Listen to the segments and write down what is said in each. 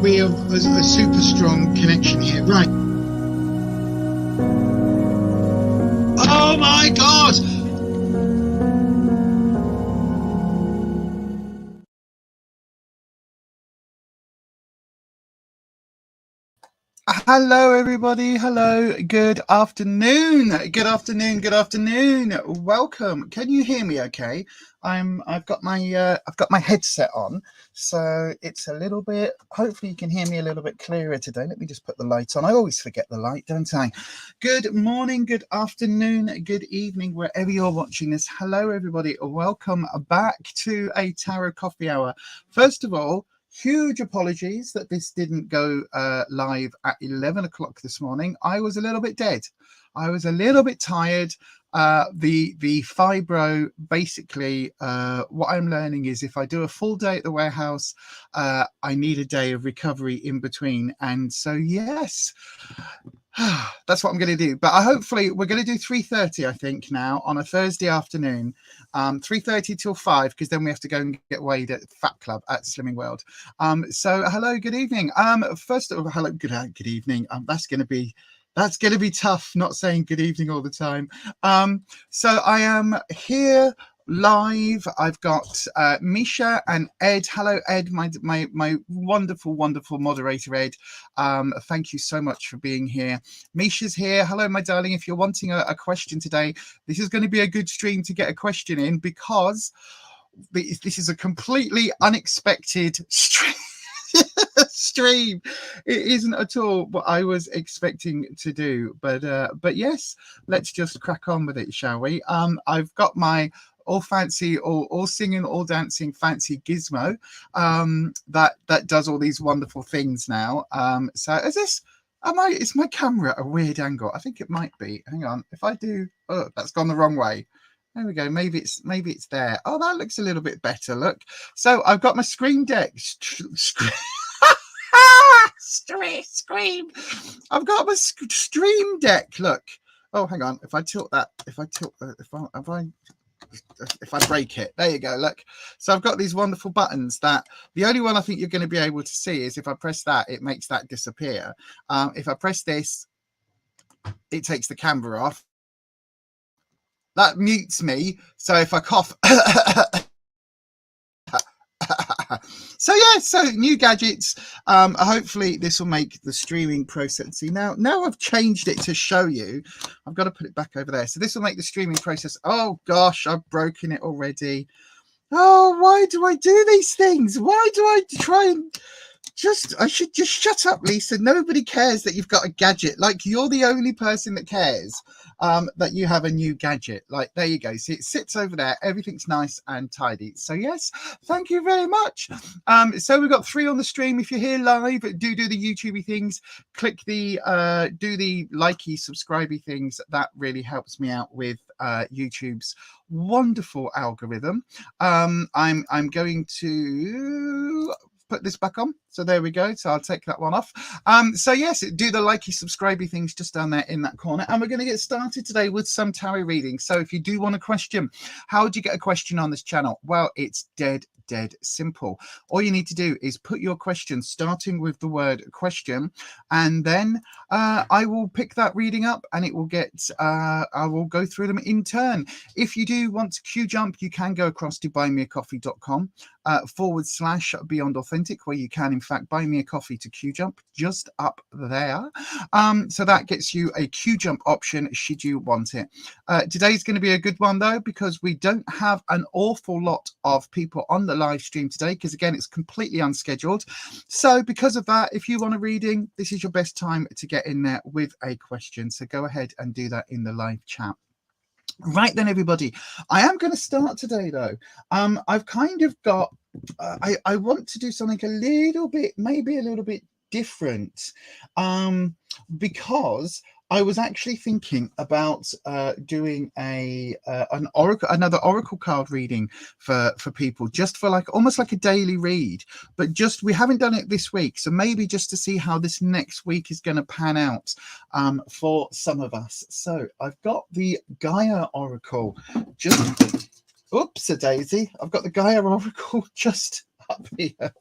be a super strong connection here. Right. Oh my God! Hello, everybody. Hello. Good afternoon. Good afternoon. Good afternoon. Welcome. Can you hear me? Okay. I've got my headset on, so it's a little bit. Hopefully, you can hear me a little bit clearer today. Let me just put the light on. I always forget the light, don't I? Good morning. Good afternoon. Good evening, wherever you're watching this. Hello, everybody. Welcome back to a Tarot Coffee Hour. First of all, huge apologies that this didn't go live at 11 o'clock this morning. I was a little bit dead. I was a little bit tired. The fibro, basically, what I'm learning is if I do a full day at the warehouse, I need a day of recovery in between. And so, yes, that's what I'm going to do. But hopefully we're going to do 3:30, I think, now on a Thursday afternoon, 3:30 till 5, because then we have to go and get weighed at Fat Club at Slimming World. So hello, good evening. First of all, hello, good evening. That's going to be tough, not saying good evening all the time. So I am here live. I've got Misha and Ed. Hello, Ed, my wonderful moderator, Ed. Thank you so much for being here. Misha's here. Hello, my darling. If you're wanting a question today, this is going to be a good stream to get a question in, because this is a completely unexpected stream. It isn't at all what I was expecting to do, but yes, let's just crack on with it, shall we? I've got my all fancy, all singing, all dancing fancy gizmo that does all these wonderful things now. So is my camera a weird angle? I think it might be. Hang on, if I do, oh, that's gone the wrong way. There we go. Maybe it's there. Oh, that looks a little bit better. Look. So I've got my Scream deck. Scream. I've got my Stream Deck. Look. Oh, hang on. If I break it, there you go. Look. So I've got these wonderful buttons that the only one I think you're going to be able to see is if I press that, it makes that disappear. If I press this, it takes the camera off. That mutes me. So if I cough, so new gadgets. Hopefully this will make the streaming process. See, now I've changed it to show you. I've got to put it back over there. So this will make the streaming process. Oh gosh, I've broken it already. Oh, why do I do these things? Why do I try and I should just shut up, Lisa. Nobody cares that you've got a gadget. Like, you're the only person that cares that you have a new gadget. Like, there you go. See, it sits over there. Everything's nice and tidy. So yes, thank you very much. So we've got 3 on the stream. If you're here live, do the YouTubey things. Click the do the likey, subscribey things. That really helps me out with YouTube's wonderful algorithm. I'm going to put this back on. So there we go. So I'll take that one off. So yes, do the likey, subscribey things just down there in that corner. And we're going to get started today with some tarot reading. So if you do want a question, how would you get a question on this channel? Well, it's dead simple. All you need to do is put your question starting with the word question, and then I will pick that reading up and it will get I will go through them in turn. If you do want to queue jump, you can go across to buymeacoffee.com /Beyond Authentic, where you can in fact buy me a coffee to queue jump just up there. So that gets you a queue jump option should you want it. Today's going to be a good one though, because we don't have an awful lot of people on the live stream today, because again, it's completely unscheduled. So because of that, if you want a reading, this is your best time to get in there with a question. So go ahead and do that in the live chat. Right then, everybody, I am going to start today though. I've kind of got I want to do something a little bit, maybe a little bit different, because I was actually thinking about doing another oracle card reading for people, just for like almost like a daily read, but just we haven't done it this week, so maybe just to see how this next week is going to pan out for some of us. So I've got the Gaia Oracle just oops a daisy. I've got the Gaia Oracle just up here.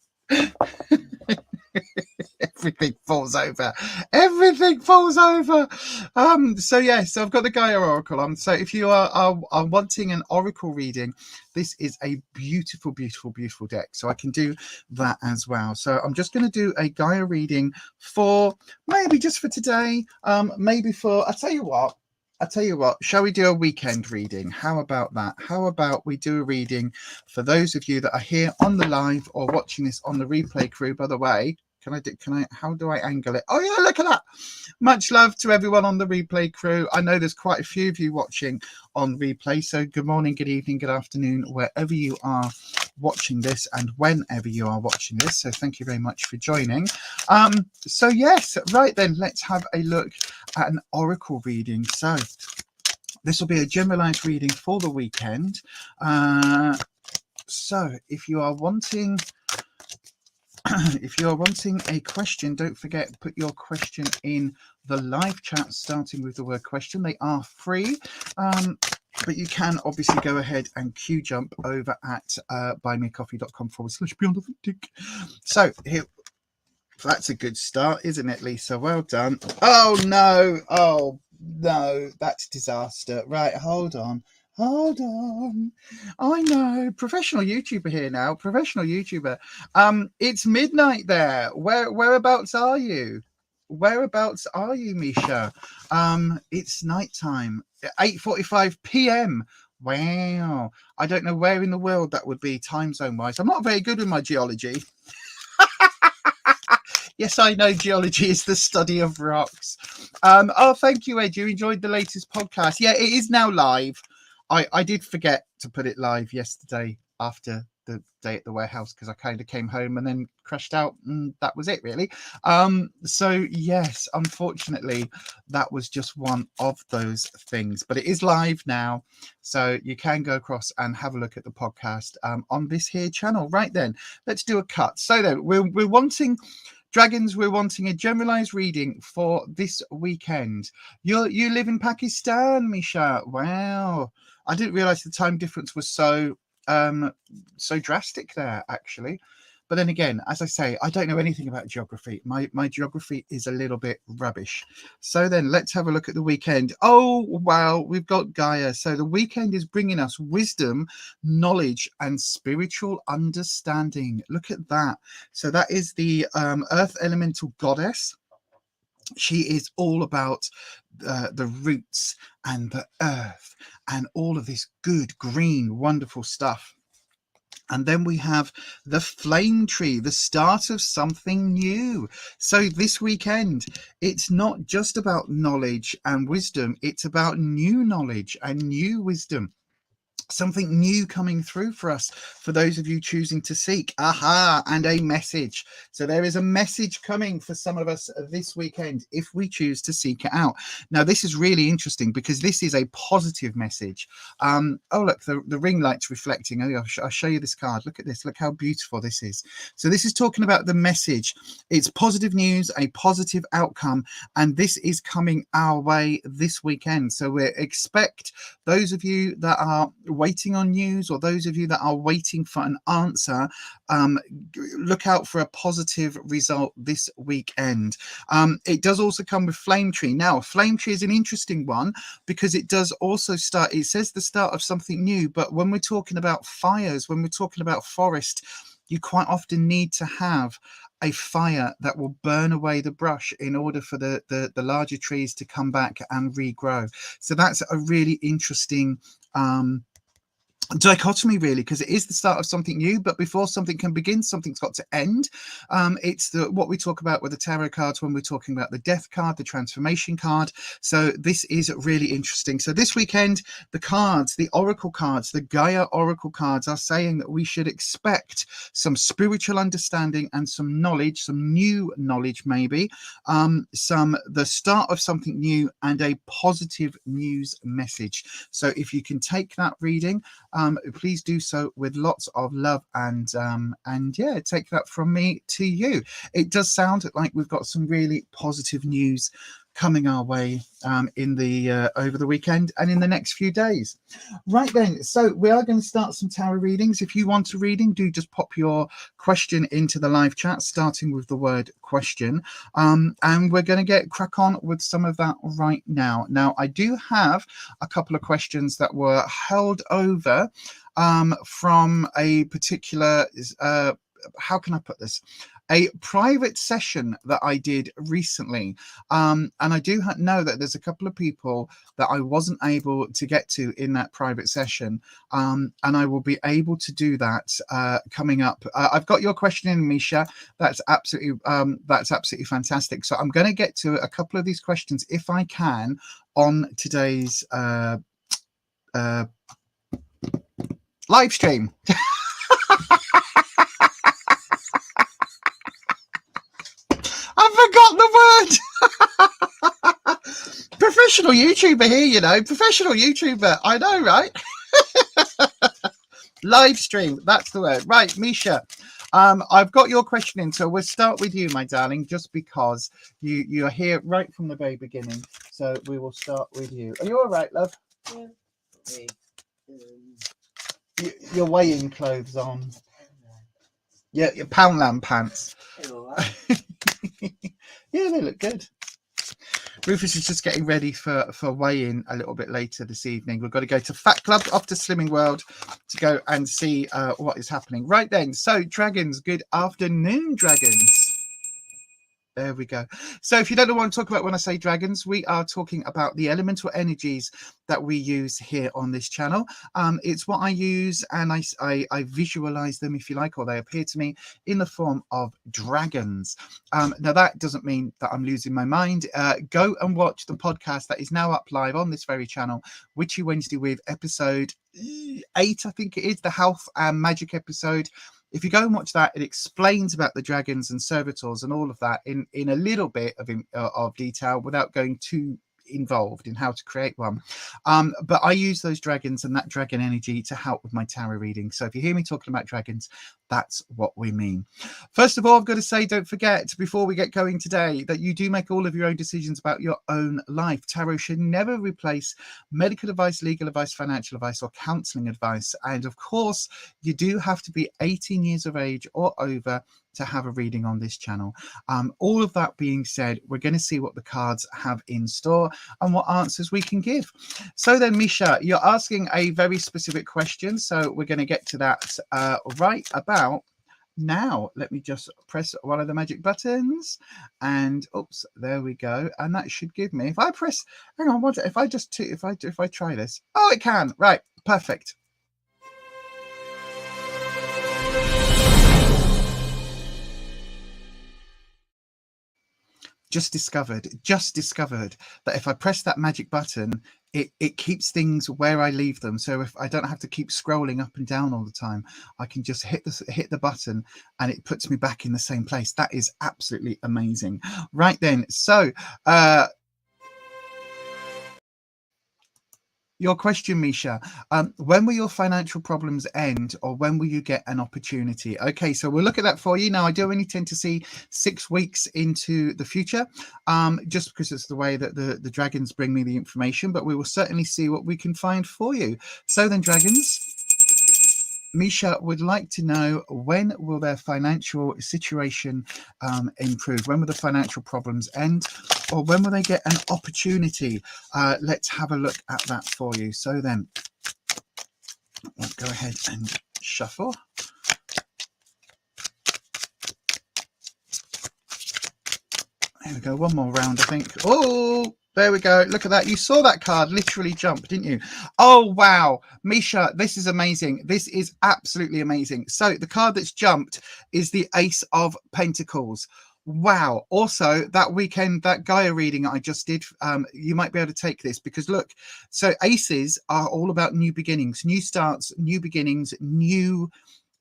Everything falls over. Everything falls over. So yeah, so I've got the Gaia Oracle on. So if you are wanting an Oracle reading, this is a beautiful, beautiful, beautiful deck. So I can do that as well. So I'm just going to do a Gaia reading for maybe just for today. Maybe for, I'll tell you what, shall we do a weekend reading? How about that? How about we do a reading for those of you that are here on the live or watching this on the replay crew? By the way, how do I angle it? Oh yeah, look at that. Much love to everyone on the replay crew. I know there's quite a few of you watching on replay. So good morning, good evening, good afternoon, wherever you are watching this and whenever you are watching this. So thank you very much for joining. So yes, right then, let's have a look at an Oracle reading. So this will be a generalized reading for the weekend. So if you are wanting a question, don't forget, put your question in the live chat, starting with the word question. They are free, but you can obviously go ahead and queue jump over at buymeacoffee.com/beyond. So here, that's a good start, isn't it, Lisa? Well done. Oh no, that's disaster. Right, hold on. I know, professional YouTuber here now. Professional YouTuber. It's midnight there. Whereabouts are you? Whereabouts are you, Misha? It's nighttime. 8:45 p.m. Wow. I don't know where in the world that would be time zone wise. I'm not very good with my geology. Yes, I know geology is the study of rocks. Oh, thank you, Ed. You enjoyed the latest podcast. Yeah, it is now live. I did forget to put it live yesterday after the day at the warehouse because I kind of came home and then crashed out, and that was it really. So yes, unfortunately, that was just one of those things, but it is live now, so you can go across and have a look at the podcast on this here channel. Right then, let's do a cut. So then we're wanting Dragons, we're wanting a generalized reading for this weekend. You live in Pakistan, Misha. Wow. I didn't realize the time difference was so drastic there, actually. But then again, as I say, I don't know anything about geography. My geography is a little bit rubbish. So then let's have a look at the weekend. Oh, wow, we've got Gaia. So the weekend is bringing us wisdom, knowledge, and spiritual understanding. Look at that. So that is the Earth Elemental Goddess. She is all about the roots and the earth and all of this good, green, wonderful stuff. And then we have the flame tree, the start of something new. So this weekend, it's not just about knowledge and wisdom. It's about new knowledge and new wisdom. Something new coming through for us, for those of you choosing to seek. Aha, and a message. So there is a message coming for some of us this weekend if we choose to seek it out. Now, this is really interesting because this is a positive message. Oh, look, the ring light's reflecting. Oh, I'll show you this card. Look at this. Look how beautiful this is. So this is talking about the message. It's positive news, a positive outcome, and this is coming our way this weekend. So we expect those of you that are waiting on news, or those of you that are waiting for an answer, look out for a positive result this weekend. It does also come with flame tree. Now, flame tree is an interesting one because it does also start, it says the start of something new, but when we're talking about fires, when we're talking about forest, you quite often need to have a fire that will burn away the brush in order for the larger trees to come back and regrow. So that's a really interesting dichotomy, really, because it is the start of something new, but before something can begin, something's got to end. It's what we talk about with the tarot cards when we're talking about the death card, the transformation card. So this is really interesting. So this weekend, the cards, the oracle cards, the Gaia oracle cards are saying that we should expect some spiritual understanding and some knowledge, some new knowledge, maybe the start of something new and a positive news message. So if you can take that reading, please do so with lots of love, and yeah, take that from me to you. It does sound like we've got some really positive news coming our way in the over the weekend and in the next few days. Right then, so we are going to start some tarot readings. If you want a reading, do just pop your question into the live chat, starting with the word question, and we're going to get crack on with some of that right now. Now, I do have a couple of questions that were held over from a particular how can I put this? A private session that I did recently. And I do know that there's a couple of people that I wasn't able to get to in that private session. And I will be able to do that coming up. I've got your question in, Misha. That's absolutely fantastic. So I'm going to get to a couple of these questions if I can on today's live stream. I forgot the word. Professional YouTuber here, you know. Professional YouTuber. I know, right? Live stream. That's the word. Right, Misha. I've got your question in, so we'll start with you, my darling, just because you are here right from the very beginning. So we will start with you. Are you all right, love? Yeah. Your weighing clothes on. Yeah, your Poundland pants. Yeah, they look good. Rufus is just getting ready for weigh-in a little bit later this evening. We've got to go to Fat Club off to Slimming World to go and see what is happening. Right then, so dragons, good afternoon, dragons. There we go. So if you don't know what I'm talking about when I say dragons, we are talking about the elemental energies that we use here on this channel. It's what I use, and I visualize them, if you like, or they appear to me in the form of dragons. Now, that doesn't mean that I'm losing my mind. Go and watch the podcast that is now up live on this very channel, Witchy Wednesday with episode 8, I think it is, the health and magic episode. If you go and watch that, it explains about the dragons and servitors and all of that in a little bit of detail without going too involved in how to create one. But I use those dragons and that dragon energy to help with my tarot reading. So if you hear me talking about dragons, that's what we mean. First of all, I've got to say, don't forget, before we get going today, that you do make all of your own decisions about your own life. Tarot should never replace medical advice, legal advice, financial advice, or counseling advice. And of course, you do have to be 18 years of age or over to have a reading on this channel. All of that being said, we're going to see what the cards have in store and what answers we can give. So then, Misha, you're asking a very specific question, so we're going to get to that right about now. Let me just press one of the magic buttons, and oops, there we go. And that should give me, if I press, hang on, what if I just if I try this? Oh, it can. Right, perfect. Just discovered that if I press that magic button, it keeps things where I leave them. So if I don't have to keep scrolling up and down all the time, I can just hit the button and it puts me back in the same place. That is absolutely amazing. Right then, so your question, Misha, when will your financial problems end, or when will you get an opportunity? Okay, so we'll look at that for you. Now, I do only tend to see 6 weeks into the future, just because it's the way that the dragons bring me the information, but we will certainly see what we can find for you. So then, dragons, Misha would like to know, when will their financial situation improve? When will the financial problems end? Or when will they get an opportunity? Let's have a look at that for you. So then, we'll go ahead and shuffle. There we go. One more round, I think. Oh, there we go. Look at that. You saw that card literally jump, didn't you? Oh, wow. Misha, this is amazing. This is absolutely amazing. So the card that's jumped is the Ace of Pentacles. Wow. Also, that weekend, that Gaia reading I just did, you might be able to take this, because look, so aces are all about new beginnings, new starts, new beginnings, new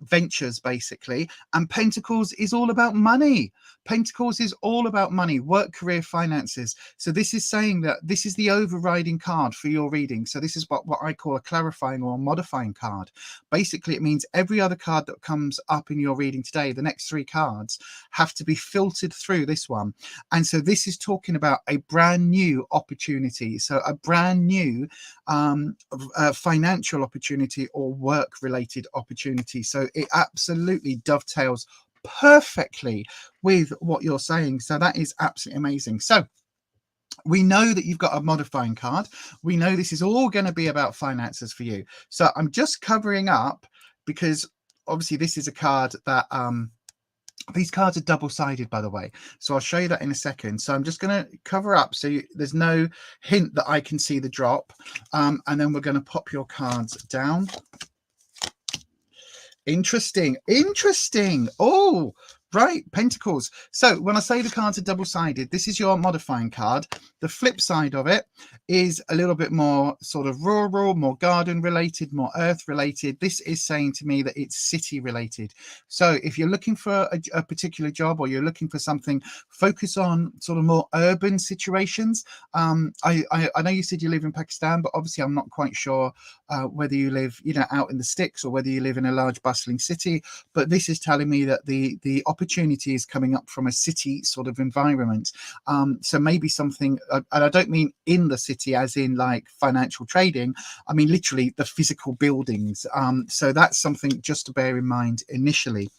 ventures basically, and Pentacles is all about money. Pentacles is all about money, work, career, finances. So this is saying that this is the overriding card for your reading. So this is what I call a clarifying or a modifying card. Basically, it means every other card that comes up in your reading today, the next 3 cards, have to be filtered through this one. And so this is talking about a brand new opportunity. So a brand new financial opportunity or work related opportunity. So it absolutely dovetails perfectly with what you're saying. So that is absolutely amazing. So we know that you've got a modifying card. We know this is all going to be about finances for you. So I'm just covering up because obviously this is a card that these cards are double-sided, by the way, so I'll show you that in a second. So I'm just going to cover up so there's no hint that I can see the drop, and then we're going to pop your cards down. Interesting. Oh, right, Pentacles. So when I say the cards are double-sided, this is your modifying card. The flip side of it is a little bit more sort of rural, more garden related, more earth related. This is saying to me that it's city related. So if you're looking for a particular job, or you're looking for something, focus on sort of more urban situations. I know you said you live in Pakistan, but obviously I'm not quite sure whether you live, out in the sticks, or whether you live in a large bustling city. But this is telling me that the opportunity is coming up from a city sort of environment. So maybe something, and I don't mean in the city as in like financial trading, I mean literally the physical buildings. So that's something just to bear in mind initially.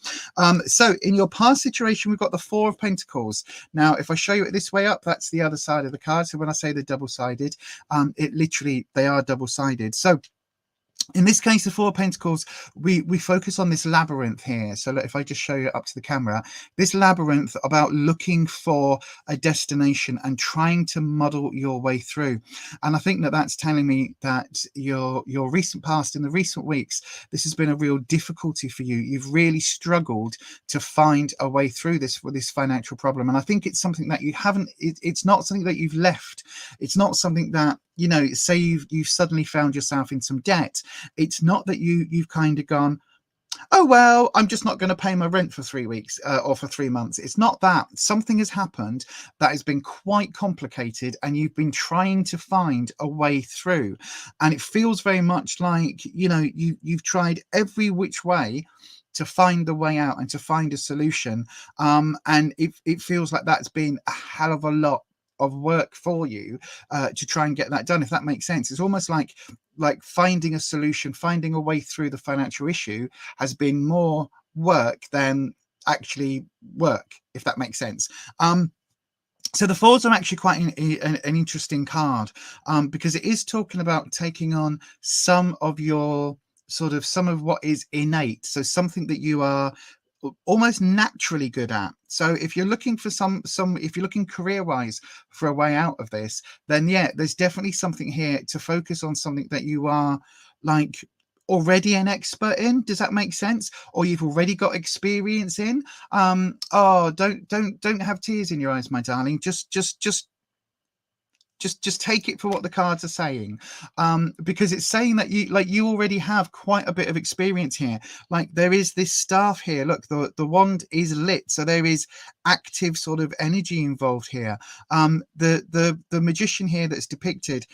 So in your past situation, we've got the 4 of Pentacles. Now if I show you it this way up, that's the other side of the card. So when I say they're double-sided, it literally, they are double-sided. So in this case, the 4 of Pentacles, we focus on this labyrinth here. So look, if I just show you up to the camera, this labyrinth about looking for a destination and trying to muddle your way through. And I think that that's telling me that your recent past, in the recent weeks, this has been a real difficulty for you. You've really struggled to find a way through this with this financial problem. And I think it's something that you haven't, it's not something that you've left. It's not something that, say you've suddenly found yourself in some debt. It's not that you've kind of gone, oh well, I'm just not going to pay my rent for 3 weeks or for 3 months. It's not that. Something has happened that has been quite complicated, and you've been trying to find a way through. And it feels very much like you've tried every which way to find the way out and to find a solution, and it feels like that's been a hell of a lot of work for you to try and get that done, if that makes sense. It's almost like finding a solution, finding a way through the financial issue has been more work than actually work, if that makes sense. So the 4s are actually quite an interesting card, because it is talking about taking on some of your some of what is innate, so something that you are almost naturally good at. So if you're looking for if you're looking career wise for a way out of this, then yeah, there's definitely something here to focus on, something that you are like already an expert in. Does that make sense? Or you've already got experience in. Oh, don't have tears in your eyes, my darling. Just take it for what the cards are saying, because it's saying that you already have quite a bit of experience here. Like there is this staff here. Look, the wand is lit, so there is active sort of energy involved here. The magician here that's depicted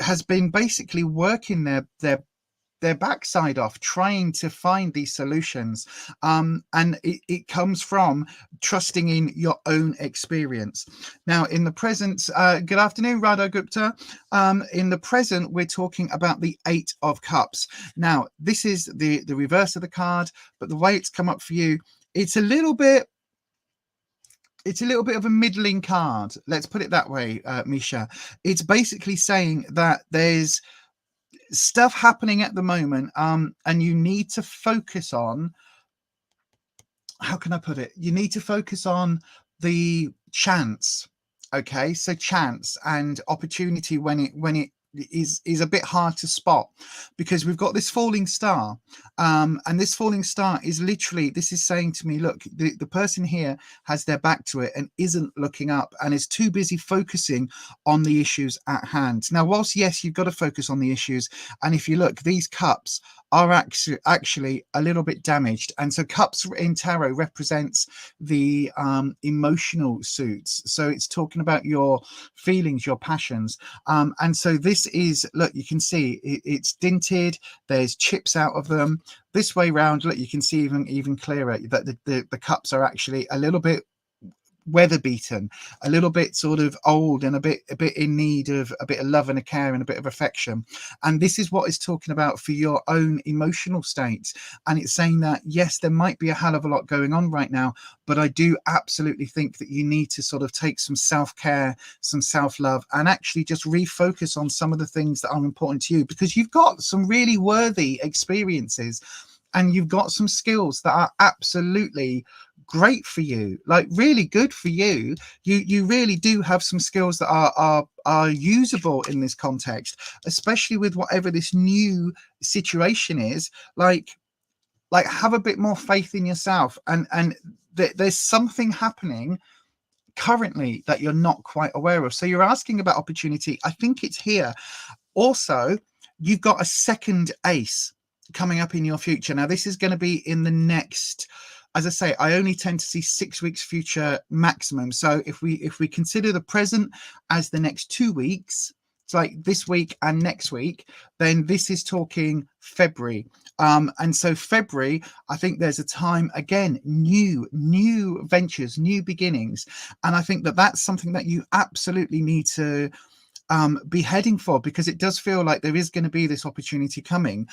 has been basically working their backside off trying to find these solutions, and it comes from trusting in your own experience. Now in the present, good afternoon Radha Gupta, in the present we're talking about the 8 of Cups. Now this is the reverse of the card, but the way it's come up for you, it's a little bit of a middling card, let's put it that way. Misha, it's basically saying that there's stuff happening at the moment, and you need to focus on, how can I put it, you need to focus on the chance. Okay, so chance and opportunity when it is a bit hard to spot, because we've got this falling star, and this falling star is literally, this is saying to me, look, the person here has their back to it and isn't looking up and is too busy focusing on the issues at hand. Now whilst yes, you've got to focus on the issues, and if you look, these cups are actually a little bit damaged. And so cups in tarot represents the emotional suits. So it's talking about your feelings, your passions. And so this is, look, you can see it's dinted. There's chips out of them. This way round, look, you can see even clearer that the cups are actually a little bit weather beaten, a little bit sort of old, and a bit in need of a bit of love and a care and a bit of affection. And this is what it's talking about for your own emotional states. And it's saying that yes, there might be a hell of a lot going on right now, but I do absolutely think that you need to sort of take some self-care, some self-love, and actually just refocus on some of the things that are important to you, because you've got some really worthy experiences and you've got some skills that are absolutely great for you, like really good for you. You really do have some skills that are usable in this context, especially with whatever this new situation is. Like have a bit more faith in yourself, and there's something happening currently that you're not quite aware of. So you're asking about opportunity. I think it's here. Also, you've got a second ace coming up in your future. Now, this is going to be in the next, as I say, I only tend to see 6 weeks future maximum. So if we consider the present as the next 2 weeks, it's like this week and next week, then this is talking February. And so February, I think there's a time, again, new ventures, new beginnings. And I think that that's something that you absolutely need to be heading for, because it does feel like there is going to be this opportunity coming,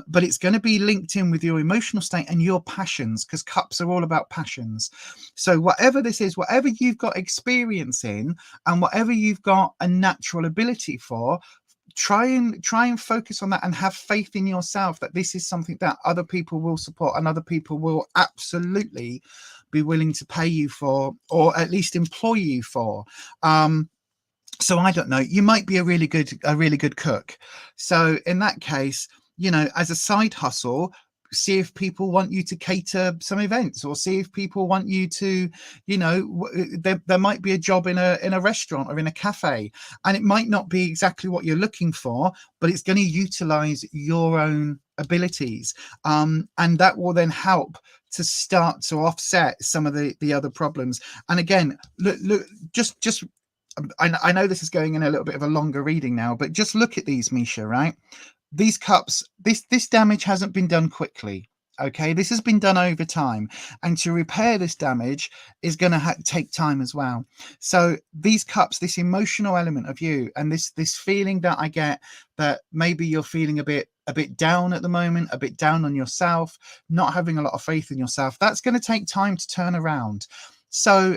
but it's going to be linked in with your emotional state and your passions, because cups are all about passions. So whatever this is, whatever you've got experience in and whatever you've got a natural ability for, try and focus on that and have faith in yourself that this is something that other people will support and other people will absolutely be willing to pay you for, or at least employ you for. So I don't know, you might be a really good cook. So in that case, you know, as a side hustle, see if people want you to cater some events, or see if people want you to, you know, there might be a job in a restaurant or in a cafe, and it might not be exactly what you're looking for, but it's going to utilize your own abilities, and that will then help to start to offset some of the other problems. And again, look, just I know this is going in a little bit of a longer reading now, but just look at these, Misha, right? These cups, this damage hasn't been done quickly. Okay, this has been done over time, and to repair this damage is going to take time as well. So these cups, this emotional element of you, and this feeling that I get, that maybe you're feeling a bit down at the moment, a bit down on yourself, not having a lot of faith in yourself, that's going to take time to turn around. So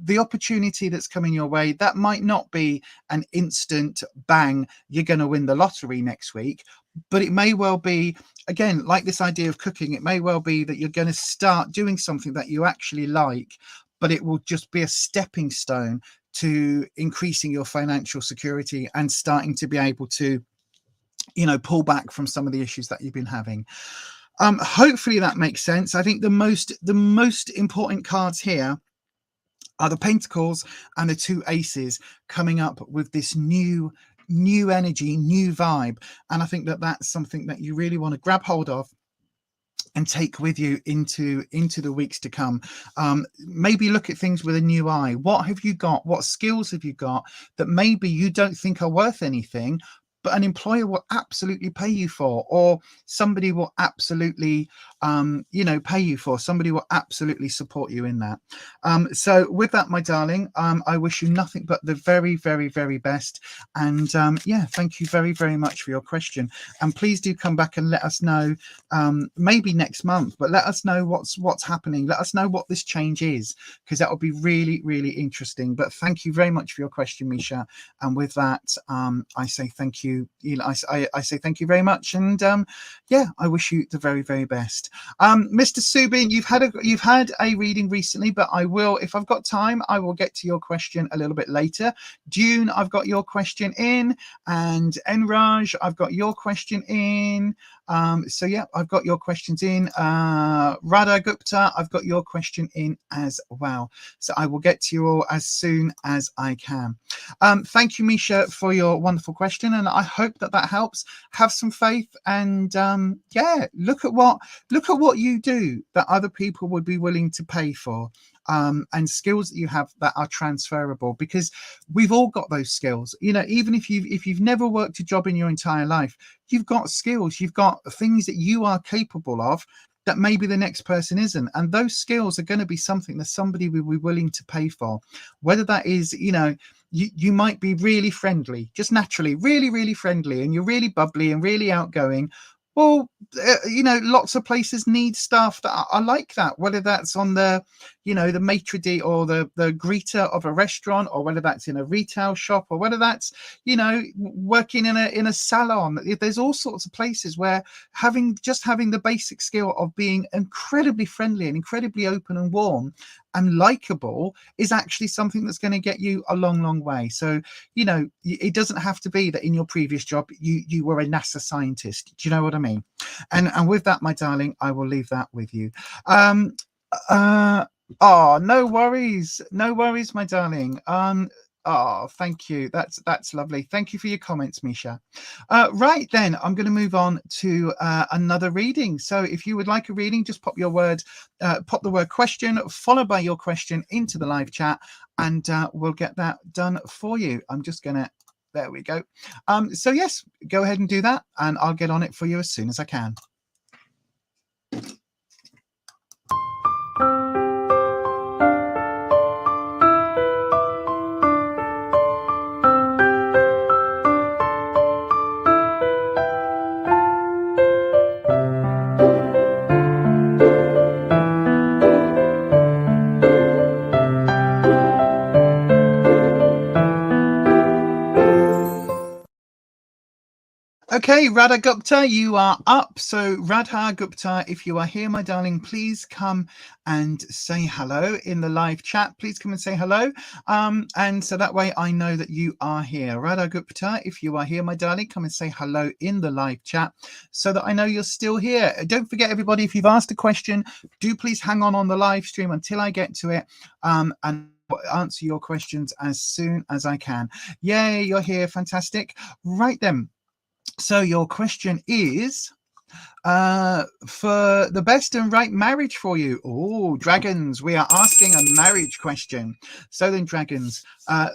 the opportunity that's coming your way, that might not be an instant bang, you're going to win the lottery next week, but it may well be, again, like this idea of cooking, it may well be that you're going to start doing something that you actually like, but it will just be a stepping stone to increasing your financial security and starting to be able to, you know, pull back from some of the issues that you've been having. Hopefully that makes sense. I think the most important cards here are the Pentacles and the two Aces coming up with this new energy, new vibe. And I think that that's something that you really want to grab hold of and take with you into the weeks to come. Maybe look at things with a new eye. What have you got? What skills have you got that maybe you don't think are worth anything, but an employer will absolutely pay you for, or somebody will absolutely, you know, pay you for, somebody will absolutely support you in that. So with that, my darling, I wish you nothing but the very, very, very best. And yeah, thank you very, very much for your question. And please do come back and let us know, maybe next month, but let us know what's happening. Let us know what this change is, because that would be really, really interesting. But thank you very much for your question, Misha. And with that, I say thank you. I say thank you very much, and yeah, I wish you the very, very best. Mr. Subin, you've had a reading recently, but I will, if I've got time, I will get to your question a little bit later. Dune, I've got your question in, and Enraj, I've got your question in. So yeah, I've got your questions in. Radha Gupta, I've got your question in as well. So I will get to you all as soon as I can. Thank you, Misha, for your wonderful question, and I hope that helps. Have some faith, and yeah, look at what you do that other people would be willing to pay for. And skills that you have that are transferable, because we've all got those skills. You know, even if you've never worked a job in your entire life, you've got skills, you've got things that you are capable of that maybe the next person isn't, and those skills are going to be something that somebody will be willing to pay for. Whether that is, you know, you might be really friendly, just naturally really, really friendly, and you're really bubbly and really outgoing. Well, you know, lots of places need staff that are like that, whether that's on the, you know, the maitre d' or the greeter of a restaurant, or whether that's in a retail shop, or whether that's, you know, working in a salon. There's all sorts of places where having the basic skill of being incredibly friendly and incredibly open and warm and likable is actually something that's going to get you a long, long way. So, you know, it doesn't have to be that in your previous job you were a NASA scientist. Do you know what I mean? And with that, my darling, I will leave that with you. Oh, no worries, my darling. Oh, thank you. That's lovely. Thank you for your comments, Misha. Right then, I'm going to move on to another reading. So if you would like a reading, just pop the word question followed by your question into the live chat, and we'll get that done for you. I'm just going to, there we go. So yes, go ahead and do that, and I'll get on it for you as soon as I can. Okay, Radha Gupta, you are up. So Radha Gupta, if you are here, my darling, please come and say hello in the live chat. Please come and say hello. And so that way I know that you are here. Radha Gupta, if you are here, my darling, come and say hello in the live chat so that I know you're still here. Don't forget, everybody, if you've asked a question, do please hang on the live stream until I get to it. And answer your questions as soon as I can. Yay, you're here. Fantastic. Right then. So your question is for the best and right marriage for you. Oh, dragons, we are asking a marriage question. So then, dragons,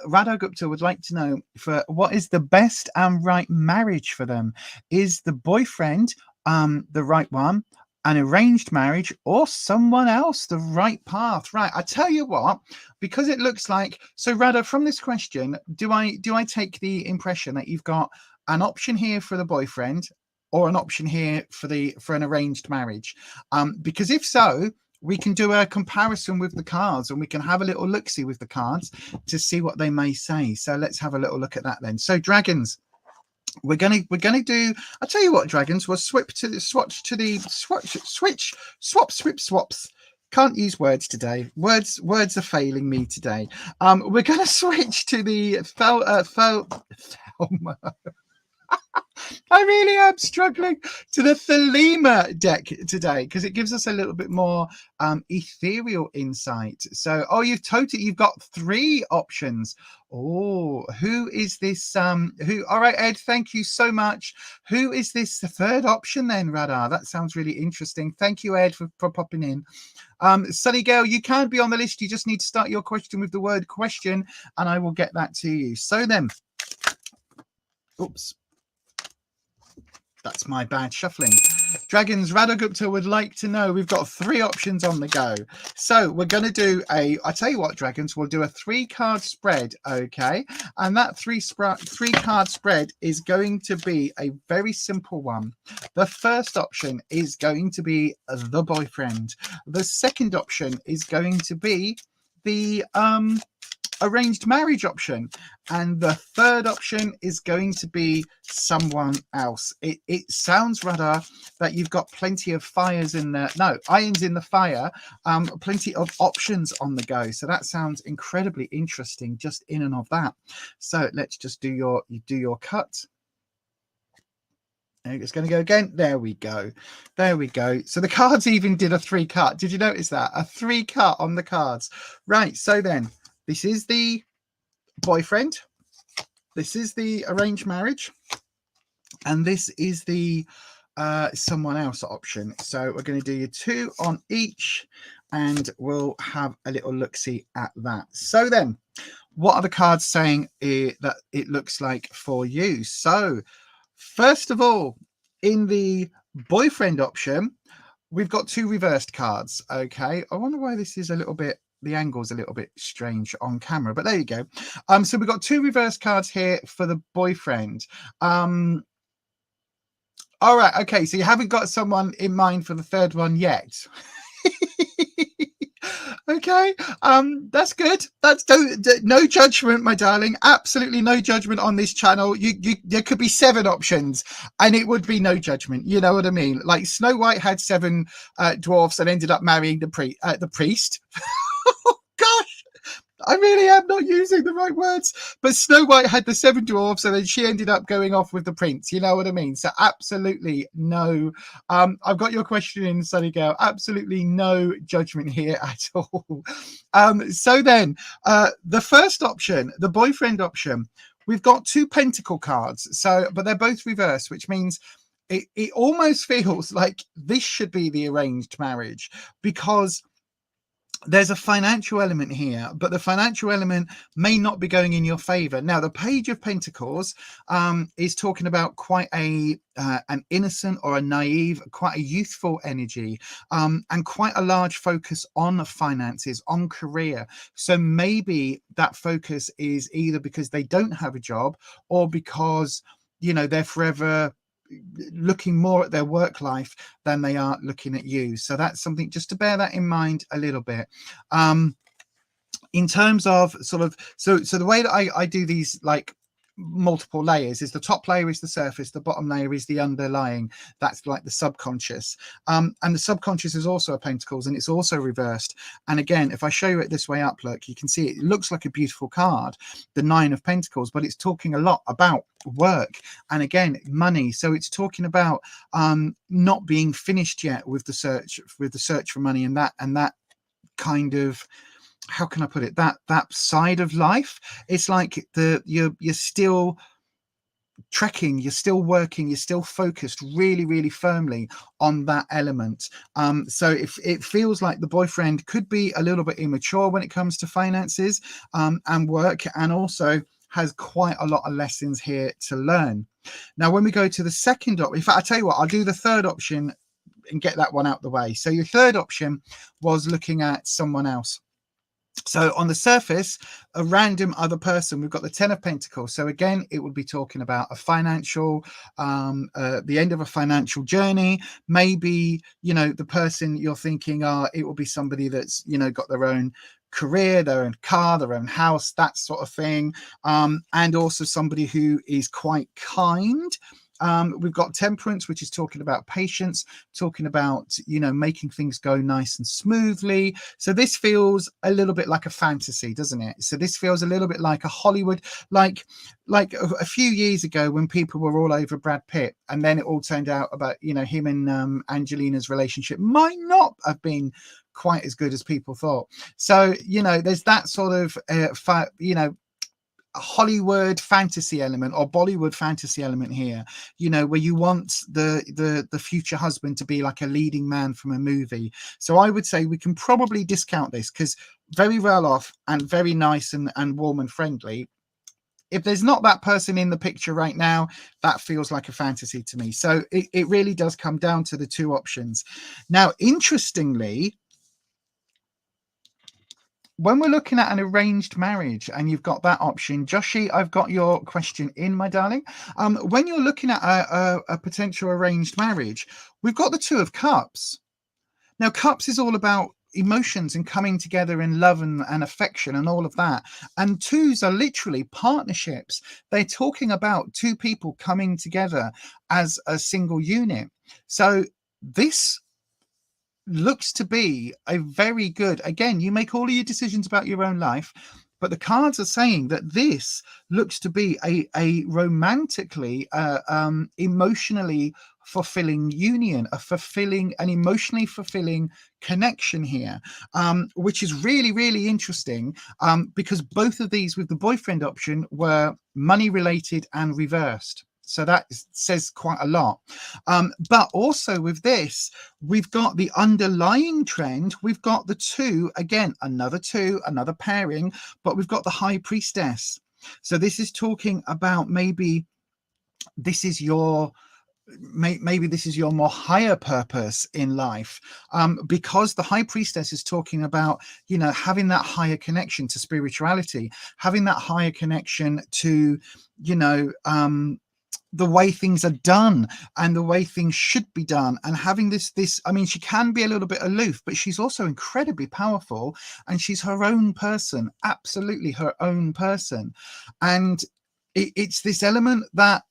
Radha Gupta would like to know for what is the best and right marriage for them. Is the boyfriend the right one, an arranged marriage, or someone else the right path? Right, I tell you what, because it looks like, so Radha, from this question, do I take the impression that you've got an option here for the boyfriend or an option here for an arranged marriage? Because if so, we can do a comparison with the cards, and we can have a little look-see with the cards to see what they may say. So let's have a little look at that then. So dragons, we're gonna do, I'll tell you what, dragons, we'll switch swaps. Can't use words today. Words are failing me today. We're gonna switch to the Thelma. I really am struggling to the Thelema deck today because it gives us a little bit more ethereal insight. So, oh, you've got 3 options. Oh, who is this? Who? All right, Ed, thank you so much. Who is this third option then, Radha? That sounds really interesting. Thank you, Ed, for popping in. Sunny Girl, you can be on the list. You just need to start your question with the word question, and I will get that to you. So then, oops. That's my bad shuffling. Dragons, Radha Gupta would like to know, we've got 3 options on the go. So we're going to do I tell you what, dragons, we'll do a 3-card spread, okay? And that 3-card spread is going to be a very simple one. The first option is going to be the boyfriend. The second option is going to be the arranged marriage option, and the third option is going to be someone else. It sounds rather that you've got plenty of fires in there. No, irons in the fire, plenty of options on the go. So that sounds incredibly interesting just in and of that. So let's just do your cut. It's going to go again. There we go. There we go. So the cards even did a 3 cut. Did you notice that? A 3 cut on the cards. Right. So then this is the boyfriend. This is the arranged marriage. And this is the someone else option. So we're going to do you 2 on each, and we'll have a little look-see at that. So then, what are the cards saying that it looks like for you? So first of all, in the boyfriend option, we've got 2 reversed cards. Okay, I wonder why this is a little bit, the angle's a little bit strange on camera, but there you go. So we've got 2 reversed cards here for the boyfriend. All right, okay, so you haven't got someone in mind for the third one yet. Okay, that's good. That's no judgment, my darling. Absolutely no judgment on this channel. There could be 7 options and it would be no judgment. You know what I mean? Like Snow White had 7 dwarfs and ended up marrying the priest. Oh, gosh, I really am not using the right words, but Snow White had the 7 dwarfs and then she ended up going off with the prince. You know what I mean? So absolutely no. I've got your question in, Sunny Girl. Absolutely no judgment here at all. So then the first option, the boyfriend option, we've got 2 pentacle cards. So, but they're both reversed, which means it almost feels like this should be the arranged marriage, because there's a financial element here, but the financial element may not be going in your favor. Now, the Page of Pentacles is talking about quite an innocent or a naive, quite a youthful energy, and quite a large focus on finances, on career. So maybe that focus is either because they don't have a job, or because, you know, they're forever looking more at their work life than they are looking at you. So that's something just to bear that in mind a little bit. In terms of sort of, so the way that I do these, like, multiple layers, is the top layer is the surface, the bottom layer is the underlying. That's like the subconscious, and the subconscious is also a pentacles, and it's also reversed. And again, if I show you it this way up, look, you can see it looks like a beautiful card, the 9 of Pentacles, but it's talking a lot about work and again money. So it's talking about not being finished yet with the search for money, and that kind of, how can I put it, that side of life. It's like you're still trekking, you're still working, you're still focused really, really firmly on that element. So if it feels like the boyfriend could be a little bit immature when it comes to finances and work, and also has quite a lot of lessons here to learn. Now, when we go to the second option, in fact, I tell you what, I'll do the third option and get that one out the way. So your third option was looking at someone else. So on the surface, a random other person, we've got the 10 of Pentacles. So again, it would be talking about a financial, the end of a financial journey. Maybe, you know, the person you're thinking, it will be somebody that's, you know, got their own career, their own car, their own house, that sort of thing. And also somebody who is quite kind. We've got Temperance, which is talking about patience, talking about, you know, making things go nice and smoothly. So this feels a little bit like a fantasy, doesn't it? So this feels a little bit like a Hollywood, like a few years ago when people were all over Brad Pitt, and then it all turned out about, you know, him and Angelina's relationship might not have been quite as good as people thought. So, you know, there's that sort of, you know, Hollywood fantasy element or Bollywood fantasy element here, you know, where you want the future husband to be like a leading man from a movie. So I would say we can probably discount this, because very well off and very nice and warm and friendly. If there's not that person in the picture right now, that feels like a fantasy to me. So it really does come down to the 2 options. Now, interestingly, when we're looking at an arranged marriage and you've got that option, Joshi, I've got your question in, my darling. When you're looking at a potential arranged marriage, we've got the 2 of Cups. Now, Cups is all about emotions and coming together in love and affection and all of that. And twos are literally partnerships. They're talking about two people coming together as a single unit. So this looks to be a very good, again, you make all of your decisions about your own life, but the cards are saying that this looks to be a romantically, emotionally fulfilling union, an emotionally fulfilling connection here, which is really, really interesting, because both of these with the boyfriend option were money related and reversed. So that says quite a lot. But also with this, we've got the underlying trend. We've got the two, again, another pairing, but we've got the High Priestess. So this is talking about maybe this is your more higher purpose in life, because the High Priestess is talking about, you know, having that higher connection to spirituality, having that higher connection to, you know, the way things are done and the way things should be done, and having this I mean, she can be a little bit aloof, but she's also incredibly powerful, and she's her own person, absolutely her own person. And it's this element that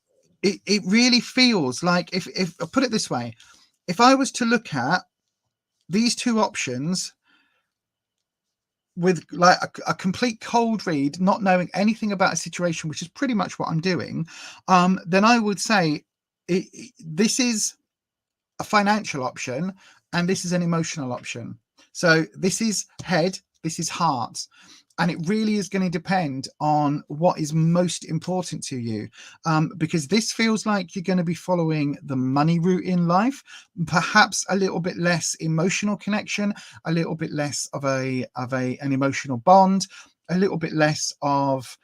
it really feels like, if I put it this way, if I was to look at these two options with like a complete cold read, not knowing anything about a situation, which is pretty much what I'm doing, then I would say this is a financial option and this is an emotional option. So this is head, this is heart. And it really is going to depend on what is most important to you, because this feels like you're going to be following the money route in life, perhaps a little bit less emotional connection, a little bit less of an emotional bond, a little bit less of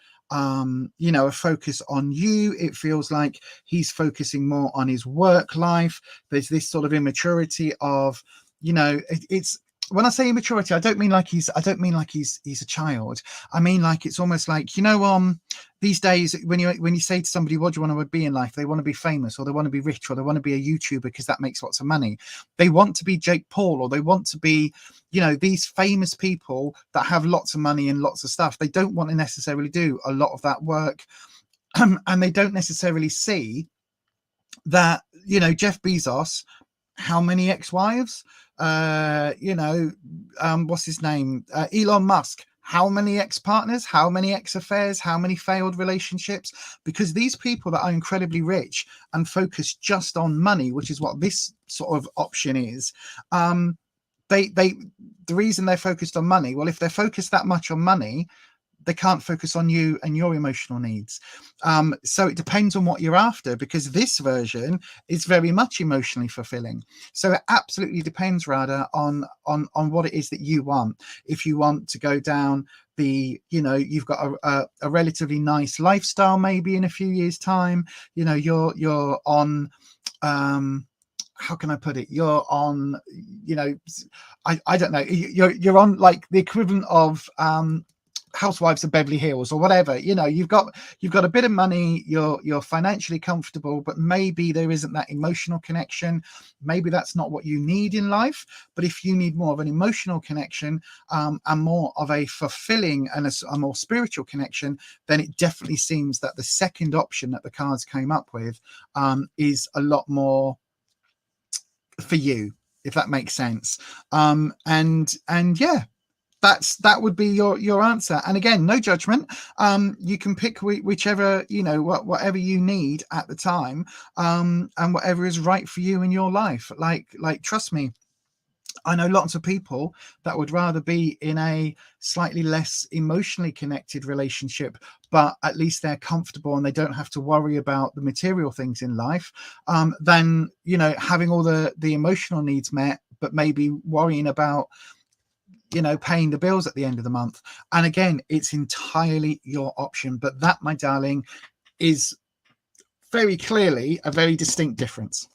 you know, a focus on you. It feels like he's focusing more on his work life. There's this sort of immaturity of, you know, it's when I say immaturity, I don't mean like he's a child. I mean like it's almost like, you know, these days when you say to somebody, what do you want to be in life? They want to be famous, or they want to be rich, or they want to be a YouTuber because that makes lots of money. They want to be Jake Paul, or they want to be, you know, these famous people that have lots of money and lots of stuff. They don't want to necessarily do a lot of that work. And they don't necessarily see that, you know, Jeff Bezos, how many ex-wives, you know, what's his name, Elon Musk, how many ex-partners, how many ex-affairs, how many failed relationships? Because these people that are incredibly rich and focus just on money, which is what this sort of option is, the reason they're focused on money, well, if they're focused that much on money, they can't focus on you and your emotional needs. So it depends on what you're after, because this version is very much emotionally fulfilling. So it absolutely depends, Radha, on what it is that you want. If you want to go down the, you know, you've got a relatively nice lifestyle, maybe in a few years' time, you know, you're on, how can I put it? You're on, you know, I don't know, you're on like the equivalent of Housewives of Beverly Hills or whatever. You know, you've got a bit of money, you're financially comfortable, but maybe there isn't that emotional connection. Maybe that's not what you need in life. But if you need more of an emotional connection, and more of a fulfilling and a more spiritual connection, then it definitely seems that the second option that the cards came up with is a lot more for you, if that makes sense. And yeah, that would be your answer. And again, no judgment. You can pick whichever, you know, whatever you need at the time, and whatever is right for you in your life. Like trust me, I know lots of people that would rather be in a slightly less emotionally connected relationship, but at least they're comfortable and they don't have to worry about the material things in life, than, you know, having all the emotional needs met, but maybe worrying about, you know, paying the bills at the end of the month. And again, it's entirely your option. But that, my darling, is very clearly a very distinct difference.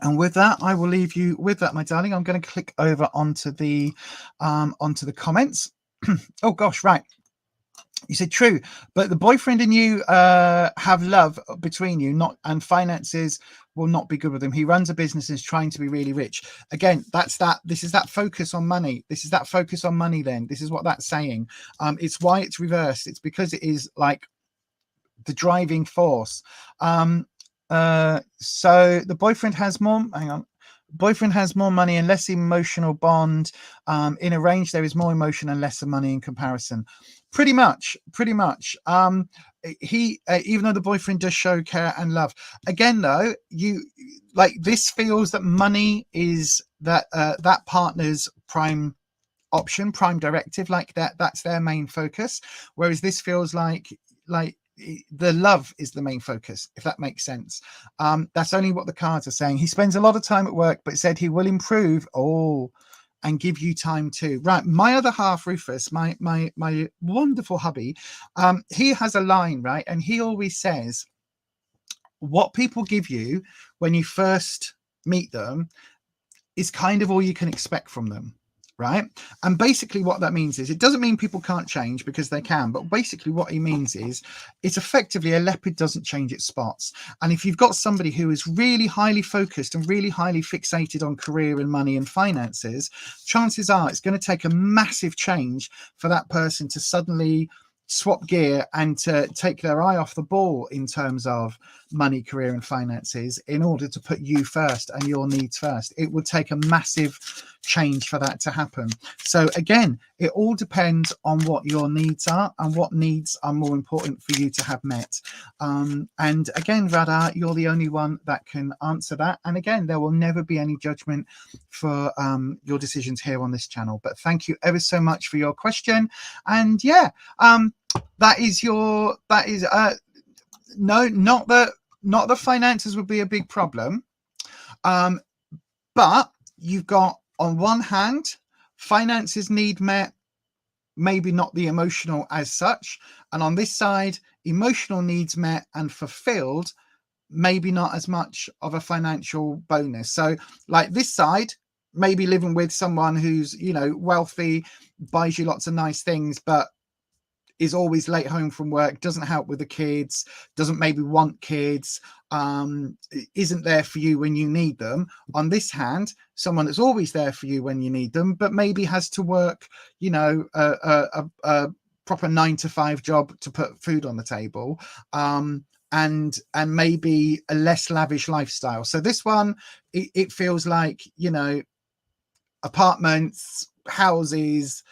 And with that, I will leave you with that, my darling. I'm going to click over onto the comments. Oh gosh, right. You said true, but the boyfriend and you have love between you, not, and finances will not be good with him. He runs a business and is trying to be really rich. Again, that's that. This is that focus on money. This is that focus on money. Then this is what that's saying. It's why it's reversed. It's because it is like the driving force. So the boyfriend has more. Hang on. Boyfriend has more money and less emotional bond. In a range, there is more emotion and less money in comparison. Pretty much. He, even though the boyfriend does show care and love, again though, you like this feels that money is that that partner's prime option, prime directive, like that's their main focus, whereas this feels like the love is the main focus, if that makes sense. That's only what the cards are saying. He spends a lot of time at work, but said he will improve and give you time too. Right, my other half, Rufus, my wonderful hubby, he has a line, right, and he always says what people give you when you first meet them is kind of all you can expect from them. Right. And basically what that means is, it doesn't mean people can't change, because they can, but basically what he means is it's effectively a leopard doesn't change its spots. And if you've got somebody who is really highly focused and really highly fixated on career and money and finances, chances are it's going to take a massive change for that person to suddenly swap gear and to take their eye off the ball in terms of money, career and finances, in order to put you first and your needs first. It would take a massive change for that to happen. So again, it all depends on what your needs are and what needs are more important for you to have met. And again, Radha, you're the only one that can answer that. And again, there will never be any judgment for your decisions here on this channel. But thank you ever so much for your question. And yeah, that is no, not the finances would be a big problem, but you've got, on one hand, finances need met, maybe not the emotional as such, and on this side, emotional needs met and fulfilled, maybe not as much of a financial bonus. So like this side, maybe living with someone who's, you know, wealthy, buys you lots of nice things, but is always late home from work, doesn't help with the kids, doesn't maybe want kids, isn't there for you when you need them. On this hand, someone that's always there for you when you need them, but maybe has to work, you know, a proper 9-to-5 job to put food on the table, and maybe a less lavish lifestyle. So this one, it feels like, you know, apartments, houses,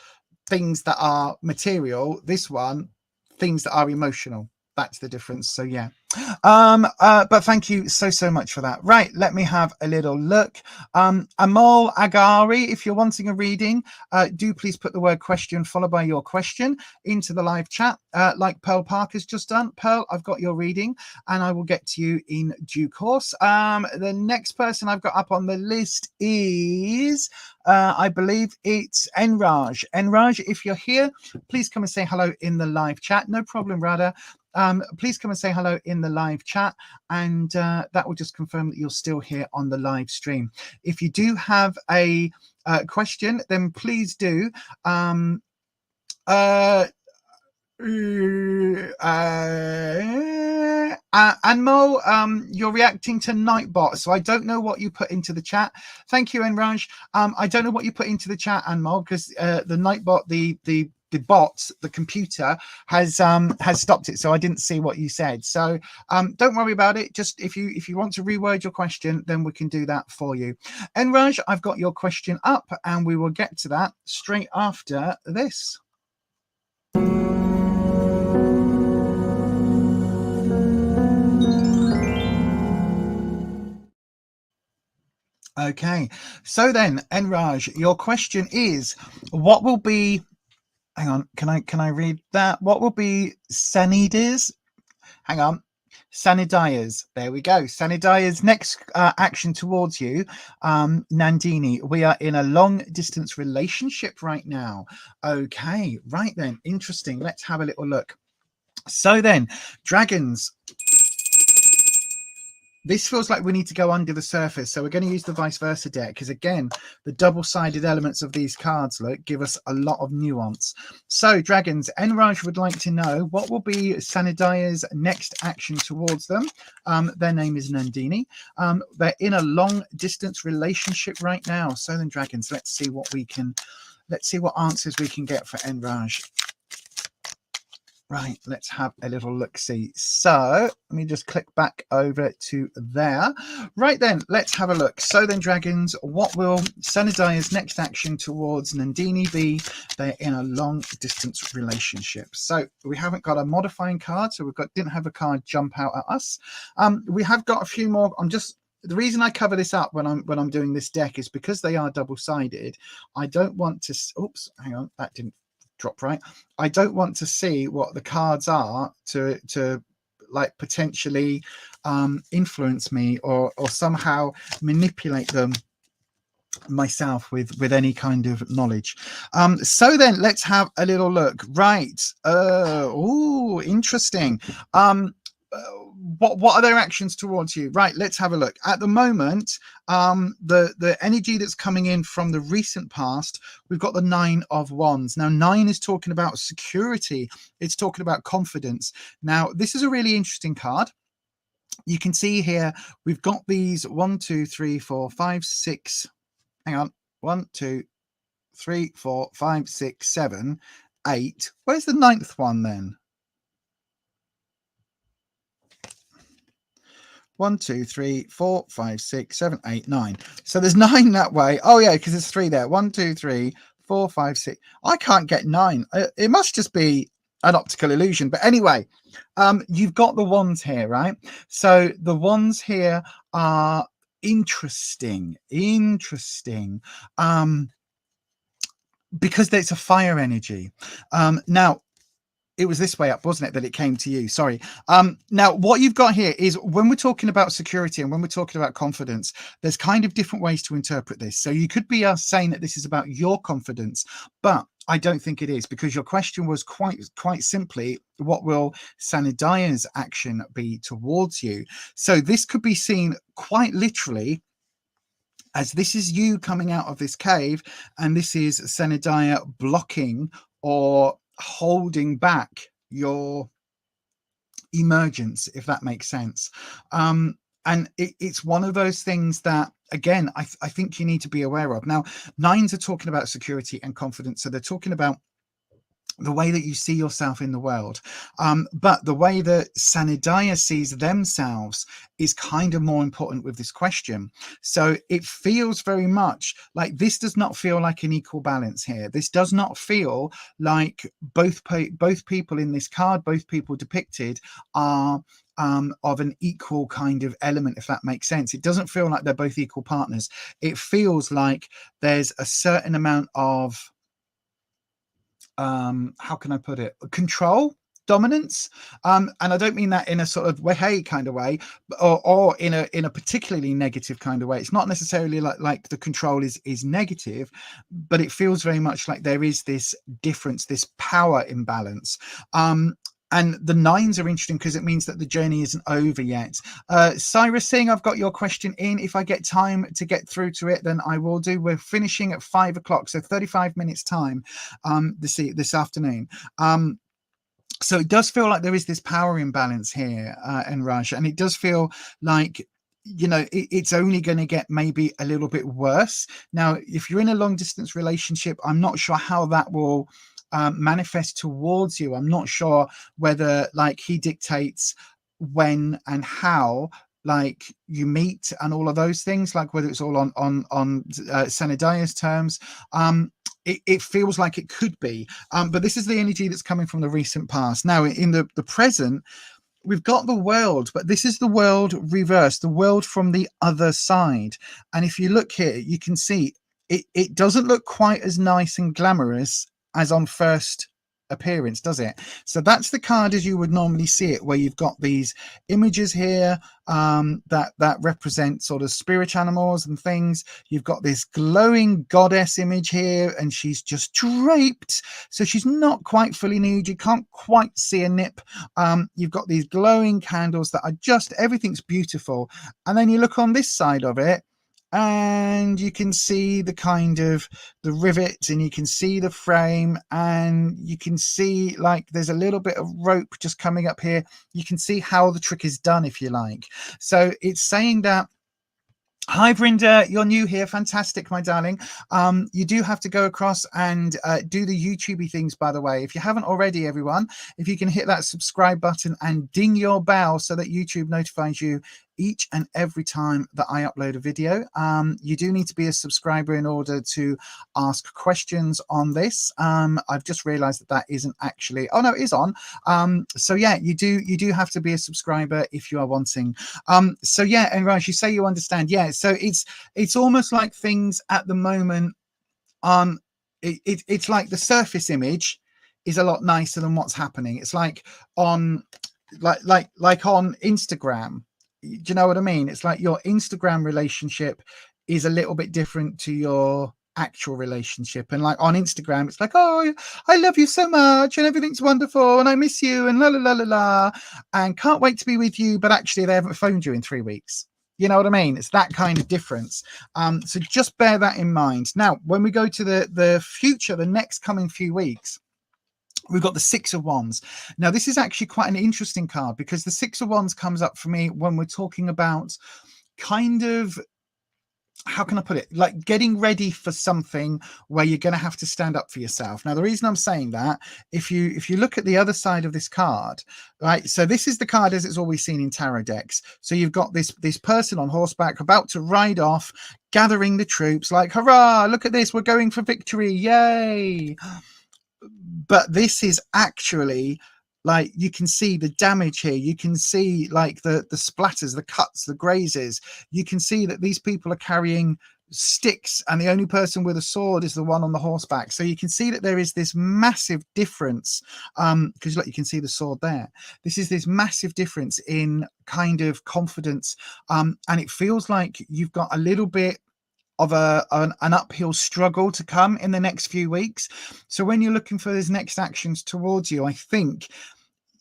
things that are material. This one, things that are emotional. That's the difference. So yeah, but thank you so much for that. Right, let me have a little look. Amol Agari, if you're wanting a reading, do please put the word question followed by your question into the live chat, like Pearl Parker's just done. Pearl, I've got your reading and I will get to you in due course. The next person I've got up on the list is I believe it's Enraj. Enraj, if you're here, please come and say hello in the live chat. No problem, Radha. Please come and say hello in the live chat, and that will just confirm that you're still here on the live stream. If you do have a question, then please do. Anmo, you're reacting to Nightbot, so I don't know what you put into the chat. Thank you, Enraj. I don't know what you put into the chat, Anmo, because the Nightbot, the bot, the computer has stopped it, so I didn't see what you said. So don't worry about it. Just if you want to reword your question, then we can do that for you. Enraj, I've got your question up, and we will get to that straight after this. Okay, so then, Enraj, your question is, what will be, hang on, can I read that? What will be Sanida's, hang on, Sanidaya's, there we go, Sanidaya's next action towards you, Nandini? We are in a long distance relationship right now. Okay, right then, interesting. Let's have a little look. So then, dragons. this feels like we need to go under the surface. So we're going to use the vice versa deck because, again, the double-sided elements of these cards, look, give us a lot of nuance. So, Dragons, Enraj would like to know what will be Sanadaya's next action towards them. Their name is Nandini. They're in a long-distance relationship right now. So then, Dragons, let's see what answers we can get for Enraj. Right, let's have a little look-see. So let me just click back over to there. Right then, let's have a look. So then, Dragons, what will Sanadaya's next action towards Nandini be? They're in a long-distance relationship. So we haven't got a modifying card, so didn't have a card jump out at us. We have got a few more. The reason I cover this up when I'm doing this deck is because they are double-sided. I don't want to. Oops, hang on, that didn't drop right. I don't want to see what the cards are to like potentially influence me or somehow manipulate them myself with any kind of knowledge. So then let's have a little look. Right. Oh, interesting. What are their actions towards you? Right, let's have a look. At the moment, the energy that's coming in from the recent past, we've got the 9 of Wands. Now, 9 is talking about security. It's talking about confidence. Now, this is a really interesting card. You can see here, we've got these 1, 2, 3, 4, 5, 6. Hang on. 1, 2, 3, 4, 5, 6, 7, 8. Where's the 9th one then? 1, 2, 3, 4, 5, 6, 7, 8, 9. So there's 9 that way. Oh yeah, because there's 3 there. 1, 2, 3, 4, 5, 6. I can't get 9. It must just be an optical illusion. But anyway, you've got the wands here, right? So the wands here are interesting. Because it's a fire energy. Now, it was this way up, wasn't it, that it came to you? Sorry. Now, what you've got here is when we're talking about security and when we're talking about confidence, there's kind of different ways to interpret this. So you could be saying that this is about your confidence, but I don't think it is, because your question was quite simply, what will Sanadaya's action be towards you? So this could be seen quite literally as this is you coming out of this cave, and this is Sanadaya blocking or holding back your emergence, if that makes sense. And it's one of those things that, again, I think you need to be aware of. Now, 9s are talking about security and confidence, so they're talking about the way that you see yourself in the world, but the way that Sanadaya sees themselves is kind of more important with this question. So it feels very much like this does not feel like an equal balance here. This does not feel like both people in this card, both people depicted, are of an equal kind of element, if that makes sense. It doesn't feel like they're both equal partners. It feels like there's a certain amount of how can I put it, control, dominance, and I don't mean that in a sort of hey kind of way, or in a particularly negative kind of way. It's not necessarily like the control is negative, but it feels very much like there is this difference, this power imbalance. And the 9s are interesting because it means that the journey isn't over yet. Cyrus Singh, I've got your question in. If I get time to get through to it, then I will do. We're finishing at 5 o'clock, so 35 minutes time this afternoon. So it does feel like there is this power imbalance here, Enraj, and it does feel like, you know, it's only going to get maybe a little bit worse. Now, if you're in a long distance relationship, I'm not sure how that will manifest towards you. I'm not sure whether like he dictates when and how like you meet and all of those things, like whether it's all on Sanadaya's terms. It feels like it could be, but this is the energy that's coming from the recent past. Now in the present, we've got the world, but this is the world reversed, the world from the other side. And if you look here, you can see it doesn't look quite as nice and glamorous as on first appearance, does it? So that's the card as you would normally see it, where you've got these images here that represent sort of spirit animals and things. You've got this glowing goddess image here, and she's just draped, so she's not quite fully nude. You can't quite see a nip. You've got these glowing candles that are just, everything's beautiful. And then you look on this side of it, and you can see the kind of the rivets, and you can see the frame, and you can see like there's a little bit of rope just coming up here. You can see how the trick is done, if you like. So it's saying that, hi Brenda, you're new here, fantastic, my darling. You do have to go across and do the YouTubey things, by the way. If you haven't already, everyone, if you can hit that subscribe button and ding your bell so that YouTube notifies you each and every time that I upload a video. You do need to be a subscriber in order to ask questions on this. I've just realized that that isn't actually, oh no, it is on. So yeah, you do have to be a subscriber if you are wanting. So yeah, and Raj, you say you understand. Yeah, so it's almost like things at the moment, it's like the surface image is a lot nicer than what's happening. It's like on like on Instagram. Do you know what I mean? It's like your Instagram relationship is a little bit different to your actual relationship. And like on Instagram, it's like, oh, I love you so much and everything's wonderful and I miss you and la la la la la and can't wait to be with you. But actually they haven't phoned you in 3 weeks. You know what I mean? It's that kind of difference. So just bear that in mind. Now, when we go to the future, the next coming few weeks, we've got the Six of Wands. Now, this is actually quite an interesting card because the Six of Wands comes up for me when we're talking about kind of, how can I put it? Like getting ready for something where you're going to have to stand up for yourself. Now, the reason I'm saying that, if you look at the other side of this card, right? So this is the card as it's always seen in tarot decks. So you've got this person on horseback about to ride off, gathering the troops, like, hurrah, look at this, we're going for victory, yay. But this is actually like, you can see the damage here. You can see like the splatters, the cuts, the grazes. You can see that these people are carrying sticks and the only person with a sword is the one on the horseback. So you can see that there is this massive difference, because look, you can see the sword there. This is this massive difference in kind of confidence, and it feels like you've got a little bit of an uphill struggle to come in the next few weeks. So when you're looking for those next actions towards you, I think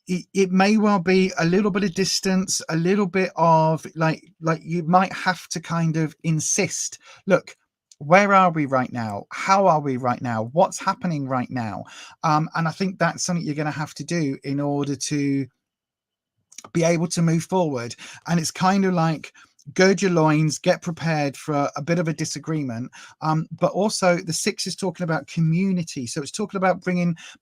it may well be a little bit of distance, a little bit of like you might have to kind of insist, look, where are we right now? How are we right now? What's happening right now? And I think that's something you're going to have to do in order to be able to move forward. And it's kind of like, gird your loins, get prepared for a bit of a disagreement. But also the Six is talking about community. So it's talking about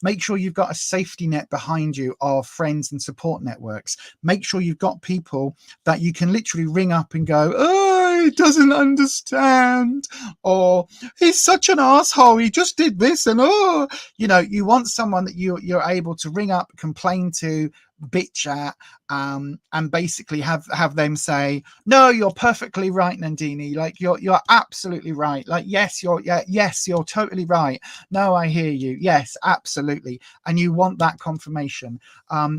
make sure you've got a safety net behind you of friends and support networks. Make sure you've got people that you can literally ring up and go, oh, he doesn't understand. Or he's such an asshole. He just did this. And oh, you know, you want someone that you're able to ring up, complain to, bitch at, and basically have them say, no, you're perfectly right, Nandini, like you're absolutely right, like yes, you're totally right, no, I hear you, yes, absolutely. And you want that confirmation.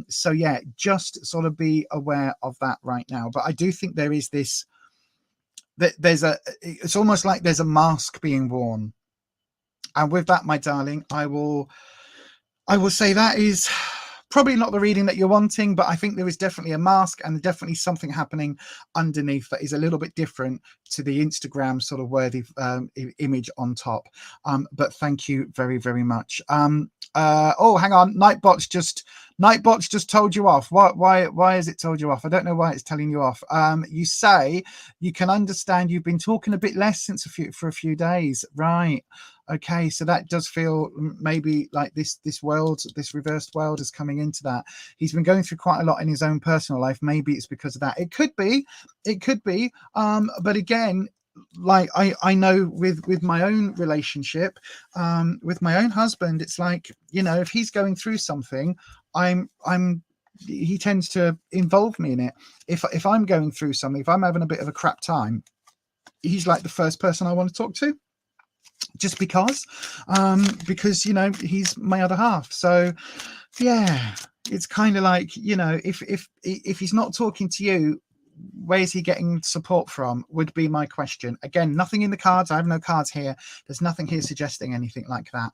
So yeah, just sort of be aware of that right now. But I do think there is this, that it's almost like there's a mask being worn. And with that, my darling, I will say that is probably not the reading that you're wanting, but I think there is definitely a mask and definitely something happening underneath that is a little bit different to the Instagram sort of worthy image on top. But thank you very, very much. Oh, hang on. Nightbot's just told you off. Why has it told you off? I don't know why it's telling you off. You say you can understand you've been talking a bit less for a few days, right? Okay, so that does feel maybe like this reversed world is coming into that. He's been going through quite a lot in his own personal life. Maybe it's because of that. It could be. But again, like I know with my own relationship, with my own husband, it's like, you know, if he's going through something, he tends to involve me in it. If I'm going through something, if I'm having a bit of a crap time, he's like the first person I want to talk to. just because you know, he's my other half. So yeah, it's kind of like, you know, if he's not talking to you, where's he getting support from, would be my question. Again, nothing in the cards. I have no cards here. There's nothing here suggesting anything like that.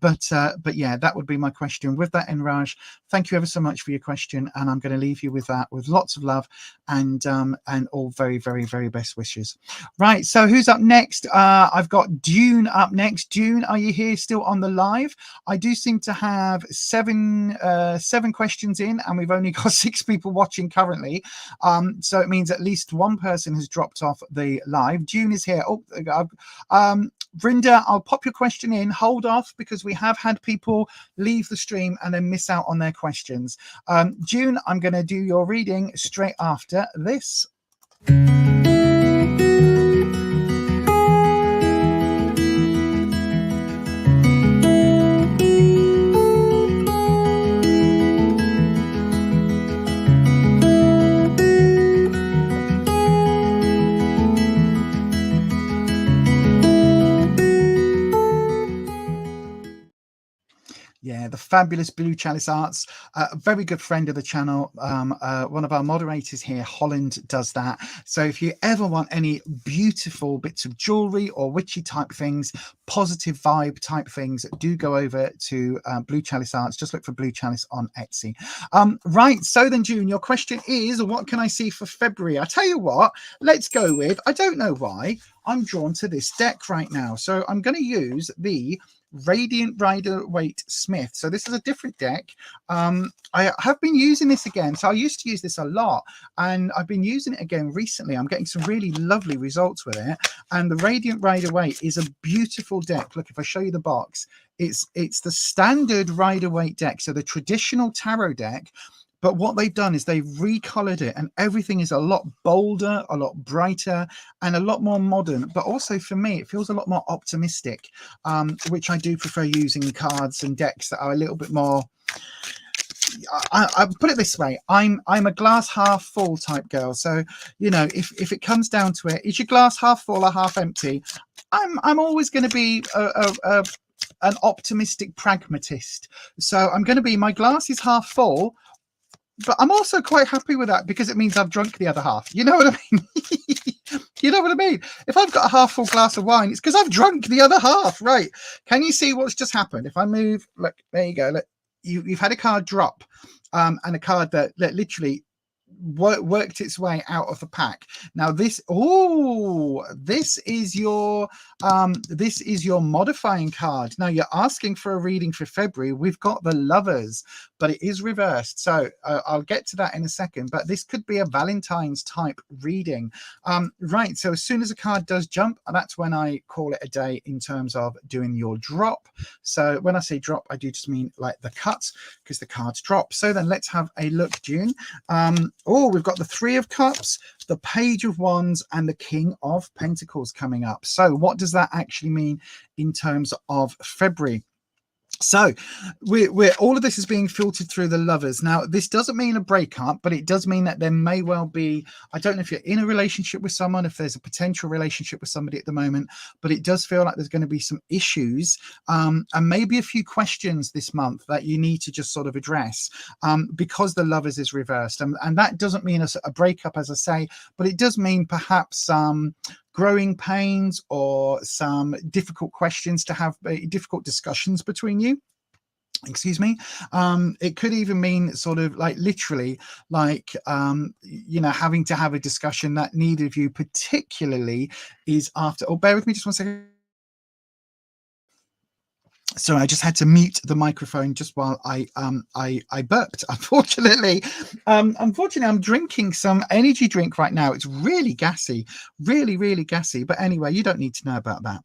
But yeah, that would be my question. With that, Enraj, thank you ever so much for your question, and I'm going to leave you with that, with lots of love and all very, very, very best wishes. Right, so who's up next? I've got Dune up next. Dune, are you here still on the live? I do seem to have seven questions in, and we've only got 6 people watching currently. So it means at least one person has dropped off the live. June is here. Oh, Brenda, I'll pop your question in. Hold off, because we have had people leave the stream and then miss out on their questions. June, I'm going to do your reading straight after this. Yeah, the fabulous Blue Chalice Arts, a very good friend of the channel. One of our moderators here, Holland, does that. So if you ever want any beautiful bits of jewelry or witchy type things, positive vibe type things, do go over to Blue Chalice Arts. Just look for Blue Chalice on Etsy. Right, so then, June, your question is, what can I see for February? I tell you what, let's go with, I don't know why, I'm drawn to this deck right now. So I'm going to use the Radiant Rider-Waite Smith. So this is a different deck. I have been using this again. So I used to use this a lot, and I've been using it again recently. I'm getting some really lovely results with it. And the Radiant Rider-Waite is a beautiful deck. Look, if I show you the box, it's the standard Rider-Waite deck. So the traditional tarot deck. But what they've done is they've recolored it, and everything is a lot bolder, a lot brighter, and a lot more modern. But also for me, it feels a lot more optimistic, which I do prefer using cards and decks that are a little bit more. I put it this way: I'm a glass half full type girl. So you know, if it comes down to it, is your glass half full or half empty? I'm always going to be an optimistic pragmatist. So I'm going to be, my glass is half full. But I'm also quite happy with that, because it means I've drunk the other half. You know what I mean? You know what I mean? If I've got a half full glass of wine, it's because I've drunk the other half, right? Can you see what's just happened? If I move, look, there you go. Look, you've had a card drop, and a card that literally worked its way out of the pack. Now this is your modifying card. Now you're asking for a reading for February. We've got the Lovers, but it is reversed, so I'll get to that in a second. But this could be a Valentine's type reading. Right, so as soon as a card does jump, that's when I call it a day in terms of doing your drop. So when I say drop, I do just mean like the cut, because the cards drop. So then let's have a look, June. We've got the Three of Cups, the Page of Wands, and the King of Pentacles coming up. So what does that actually mean in terms of February? So we're all of this is being filtered through the Lovers. Now, this doesn't mean a breakup, but it does mean that there may well be, I don't know if you're in a relationship with someone, if there's a potential relationship with somebody at the moment, but it does feel like there's going to be some issues, and maybe a few questions this month that you need to just sort of address, because the Lovers is reversed. And that doesn't mean a breakup, as I say, but it does mean perhaps growing pains or some difficult questions to have, difficult discussions between you. Excuse me. It could even mean sort of like literally like, you know, having to have a discussion that neither of you particularly is after. Oh, bear with me just one second. Sorry, I just had to mute the microphone just while I burped. Unfortunately, I'm drinking some energy drink right now. It's really gassy, really gassy. But anyway, you don't need to know about that.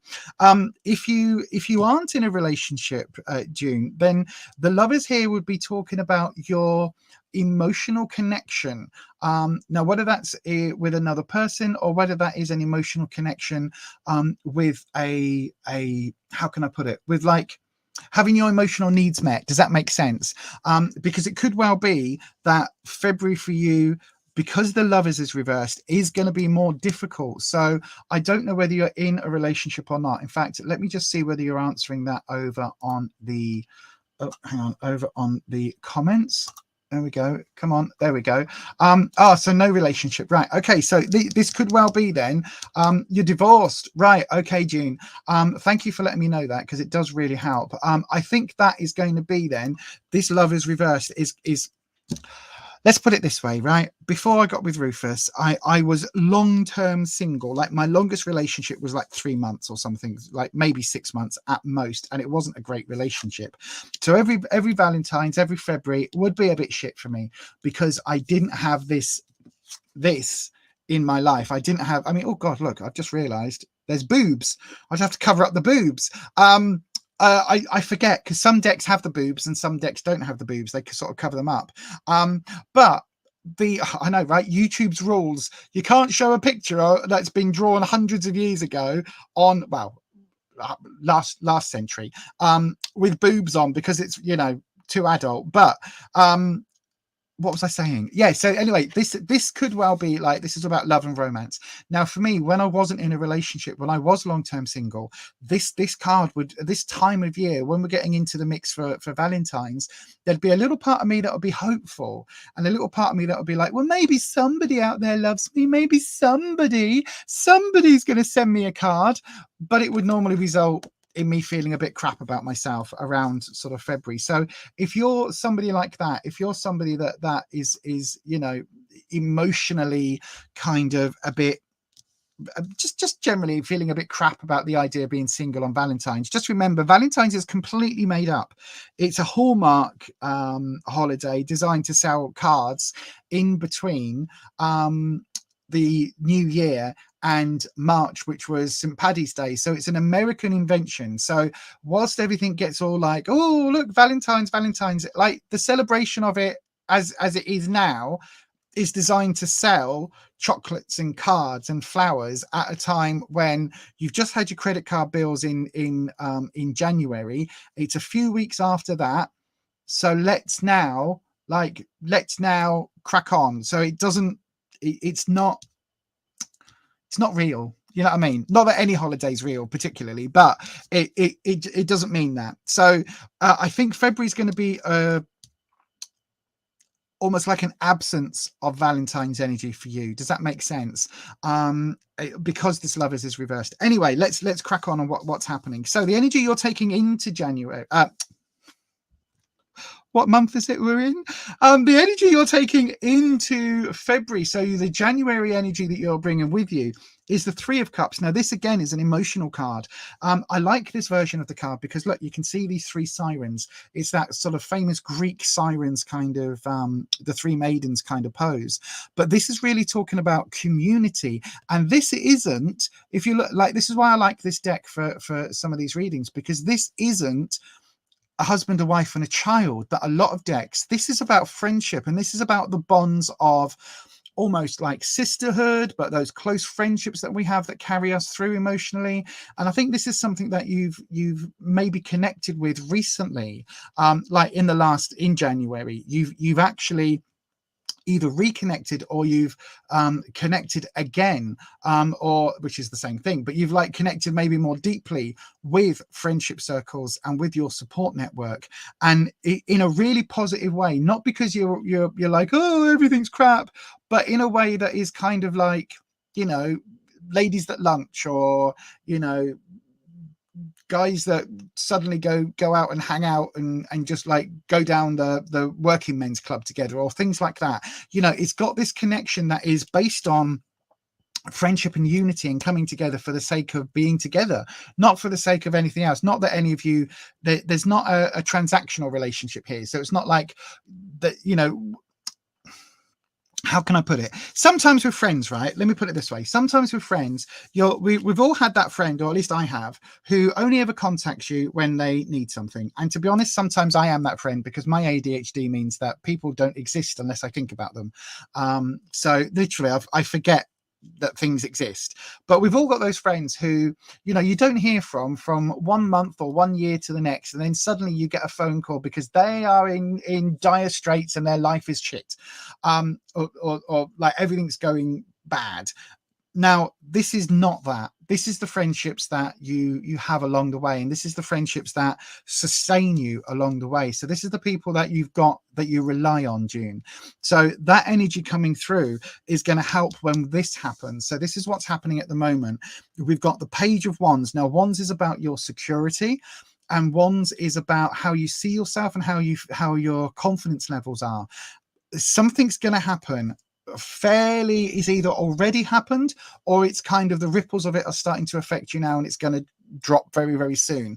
If you aren't in a relationship, June, then the Lovers here would be talking about your emotional connection. Now, whether that's with another person or whether that is an emotional connection with a how can I put it, with like having your emotional needs met. Does that make sense? Because it could well be that February for you because the lovers is reversed, is going to be more difficult. So I don't know whether you're in a relationship or not. In fact, let me just see whether you're answering that over on the, over on the comments. There we go. Come on. There we go. So no relationship. Right. Okay. So this could well be then. You're divorced. Right. Okay, June. Thank you for letting me know that, because it does really help. I think that is going to be then, this love is reversed is let's put it this way, right? Before I got with Rufus, I was long-term single. Like my longest relationship was like 3 months or something, like maybe 6 months at most. And it wasn't a great relationship. So every Valentine's, every February would be a bit shit for me, because I didn't have this in my life. I didn't have, I mean, oh God, look, I've just realized there's boobs. I'd have to cover up the boobs. I forget, because some decks have the boobs and some decks don't have the boobs. They can sort of cover them up. But I know, right? YouTube's rules. You can't show a picture that's been drawn hundreds of years ago on, well, last century, with boobs on, because it's, you know, too adult. But what was I saying? Yeah. So anyway, this could well be like, this is about love and romance. Now, for me, when I wasn't in a relationship, when I was long-term single, this card would, this time of year, when we're getting into the mix for Valentine's, there'd be a little part of me that would be hopeful, and a little part of me that would be like, well, maybe somebody out there loves me. Maybe somebody's going to send me a card. But it would normally result in me feeling a bit crap about myself around sort of February. So if you're somebody like that, if you're somebody that is, you know, emotionally kind of a bit, just generally feeling a bit crap about the idea of being single on Valentine's, just remember, Valentine's is completely made up. It's a Hallmark holiday designed to sell cards in between the New Year and March, which was St. Paddy's Day. So it's an American invention. So whilst everything gets all like, oh, look, Valentine's, like the celebration of it as it is now is designed to sell chocolates and cards and flowers at a time when you've just had your credit card bills in January. It's a few weeks after that. So let's now crack on. So it's not real. You know what I mean? Not that any holiday's real particularly, but it doesn't mean that. So I think February is going to be almost like an absence of Valentine's energy for you. Does that make sense? Because this lovers is reversed. Anyway, let's crack on what's happening. So the energy you're taking into January, what month is it we're in? The energy you're taking into February, so the January energy that you're bringing with you, is the Three of Cups. Now, this again is an emotional card. I like this version of the card because, look, you can see these three sirens. It's that sort of famous Greek sirens kind of, the three maidens kind of pose. But this is really talking about community. And this isn't, if you look, like, this is why I like this deck for some of these readings, because this isn't a husband, a wife, and a child that a lot of decks. This is about friendship, and this is about the bonds of almost like sisterhood, but those close friendships that we have that carry us through emotionally. And I think this is something that you've maybe connected with recently, like in January, you've actually either reconnected or you've connected again, or which is the same thing, but you've like connected maybe more deeply with friendship circles and with your support network, and in a really positive way, not because you're like, oh, everything's crap, but in a way that is kind of like, you know, ladies that lunch, or, you know, guys that suddenly go out and hang out and just like go down the working men's club together, or things like that. You know, it's got this connection that is based on friendship and unity and coming together for the sake of being together, not for the sake of anything else. Not that any of you, there's not a transactional relationship here. So it's not like that, you know, how can I put it? Sometimes with friends, right? Let me put it this way. Sometimes with friends, we've all had that friend, or at least I have, who only ever contacts you when they need something. And to be honest, sometimes I am that friend, because my ADHD means that people don't exist unless I think about them. So literally, I forget that things exist. But we've all got those friends who, you know, you don't hear from 1 month or 1 year to the next, and then suddenly you get a phone call because they are in dire straits and their life is shit, or like everything's going bad. Now, this is not that. This is the friendships that you have along the way, and this is the friendships that sustain you along the way. So this is the people that you've got that you rely on, June. So that energy coming through is going to help when this happens. So this is what's happening at the moment. We've got the Page of Wands. Now, Wands is about your security, and Wands is about how you see yourself and how your confidence levels are. Something's going to happen fairly, is either already happened or it's kind of the ripples of it are starting to affect you now, and it's going to drop very, very soon.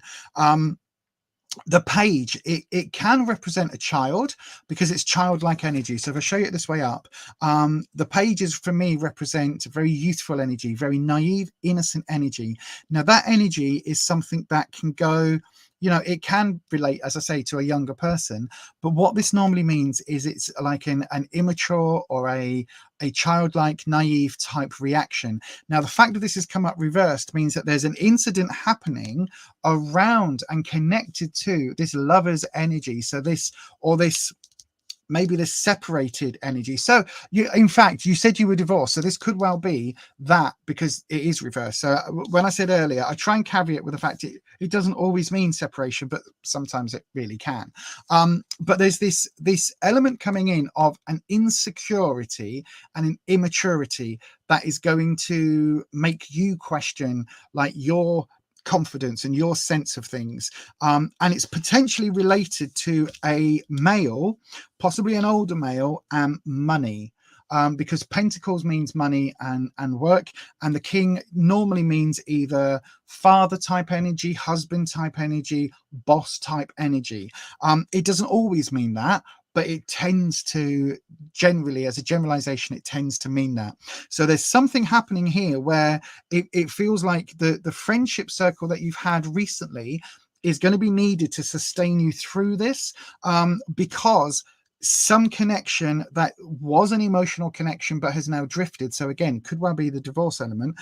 The page, it can represent a child because it's childlike energy. So if I show you it this way up, the pages for me represent very youthful energy, very naive, innocent energy. Now that energy is something that can go, you know, it can relate, as I say, to a younger person. But what this normally means is it's like an immature or a childlike, naive type reaction. Now, the fact that this has come up reversed means that there's an incident happening around and connected to this lover's energy. So this, or this, maybe this separated energy. So you, in fact, you said you were divorced. So this could well be that, because it is reversed. So when I said earlier, I try and caveat with the fact it doesn't always mean separation, but sometimes it really can. But there's this element coming in of an insecurity and an immaturity that is going to make you question like your confidence and your sense of things, and it's potentially related to a male, possibly an older male, and money, because Pentacles means money and work, and the King normally means either father type energy, husband type energy, boss type energy. It doesn't always mean that, but it tends to, generally, as a generalization, it tends to mean that. So there's something happening here where it feels like the friendship circle that you've had recently is going to be needed to sustain you through this, because some connection that was an emotional connection but has now drifted. So again, could well be the divorce element.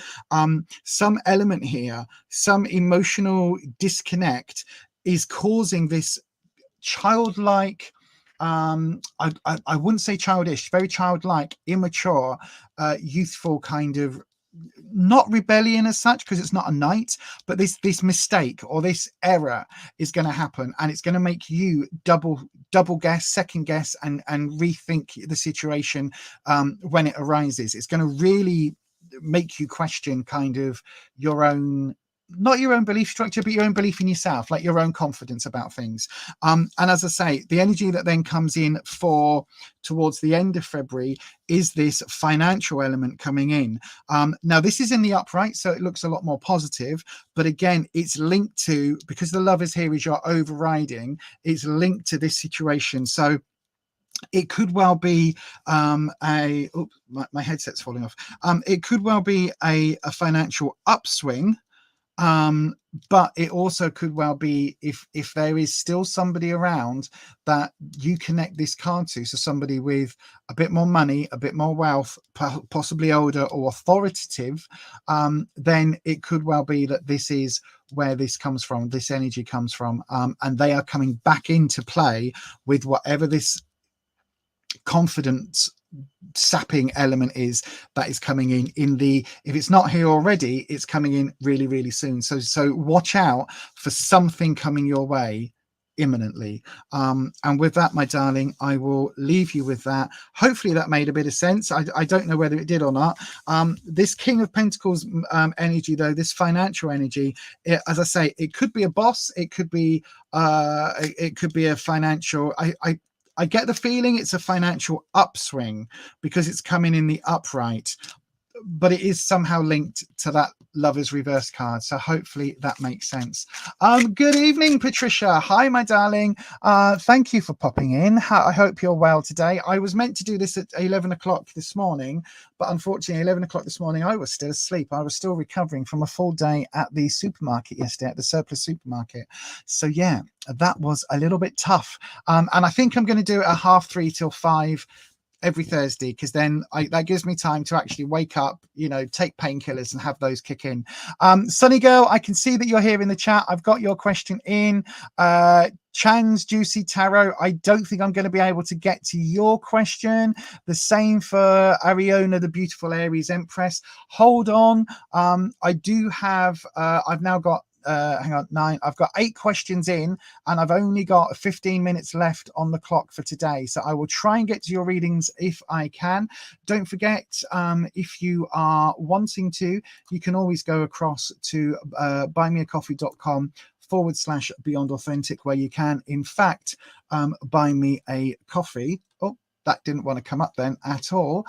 Some element here, some emotional disconnect is causing this childlike, I wouldn't say childish, very childlike, immature, youthful kind of, not rebellion as such, because it's not a knight, but this mistake or this error is going to happen, and it's going to make you double guess, second guess, and rethink the situation when it arises. It's going to really make you question kind of your own, not your own belief structure, but your own belief in yourself, like your own confidence about things. And as I say, the energy that then comes in for towards the end of February is this financial element coming in. Now, this is in the upright, so it looks a lot more positive. But again, it's linked to, because the Lovers here is your overriding, it's linked to this situation. So it could well be my headset's falling off. It could well be a financial upswing. But it also could well be if there is still somebody around that you connect this card to, so somebody with a bit more money, a bit more wealth, possibly older or authoritative, then it could well be that this is where this comes from, this energy comes from, and they are coming back into play with whatever this confidence sapping element is that is coming in the, if it's not here already, it's coming in really, really soon. So watch out for something coming your way imminently. And with that, my darling, I will leave you with that. Hopefully that made a bit of sense. I don't know whether it did or not. This King of Pentacles energy, though, this financial energy, as I say, it could be a boss, it could be a financial, I get the feeling it's a financial upswing because it's coming in the upright, but it is somehow linked to that Lovers reverse card. So hopefully that makes sense. Good evening, Patricia. Hi, my darling. Thank you for popping in. I hope you're well today. I was meant to do this at 11 o'clock this morning, but unfortunately 11 o'clock this morning, I was still asleep. I was still recovering from a full day at the supermarket yesterday, at the surplus supermarket. So yeah, that was a little bit tough. And I think I'm going to do it at 3:30 till 5 every Thursday, because then that gives me time to actually wake up, you know, take painkillers and have those kick in. Sunny Girl, I can see that you're here in the chat. I've got your question in. Chan's Juicy Tarot, I don't think I'm going to be able to get to your question. The same for Ariona, the beautiful Aries Empress. Hold on. I do have, I've now got, hang on, 9. I've got 8 questions in, and I've only got 15 minutes left on the clock for today. So I will try and get to your readings if I can. Don't forget, if you are wanting to, you can always go across to buymeacoffee.com/Beyond Authentic, where you can, in fact, buy me a coffee. Oh, that didn't want to come up then at all.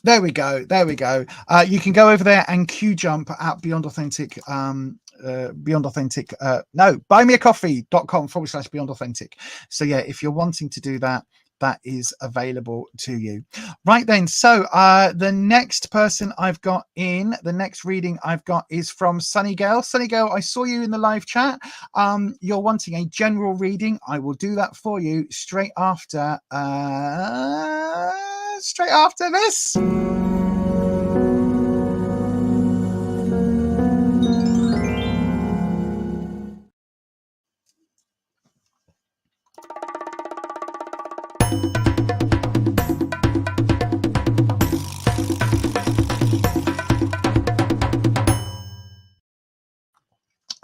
There we go. There we go. You can go over there and queue jump at Beyond Authentic. Beyond Authentic. No, buymeacoffee.com/Beyond Authentic. So yeah, if you're wanting to do that, that is available to you. Right then. So the next person I've got in, the next reading I've got is from Sunny Girl. Sunny Girl, I saw you in the live chat. You're wanting a general reading. I will do that for you straight after this.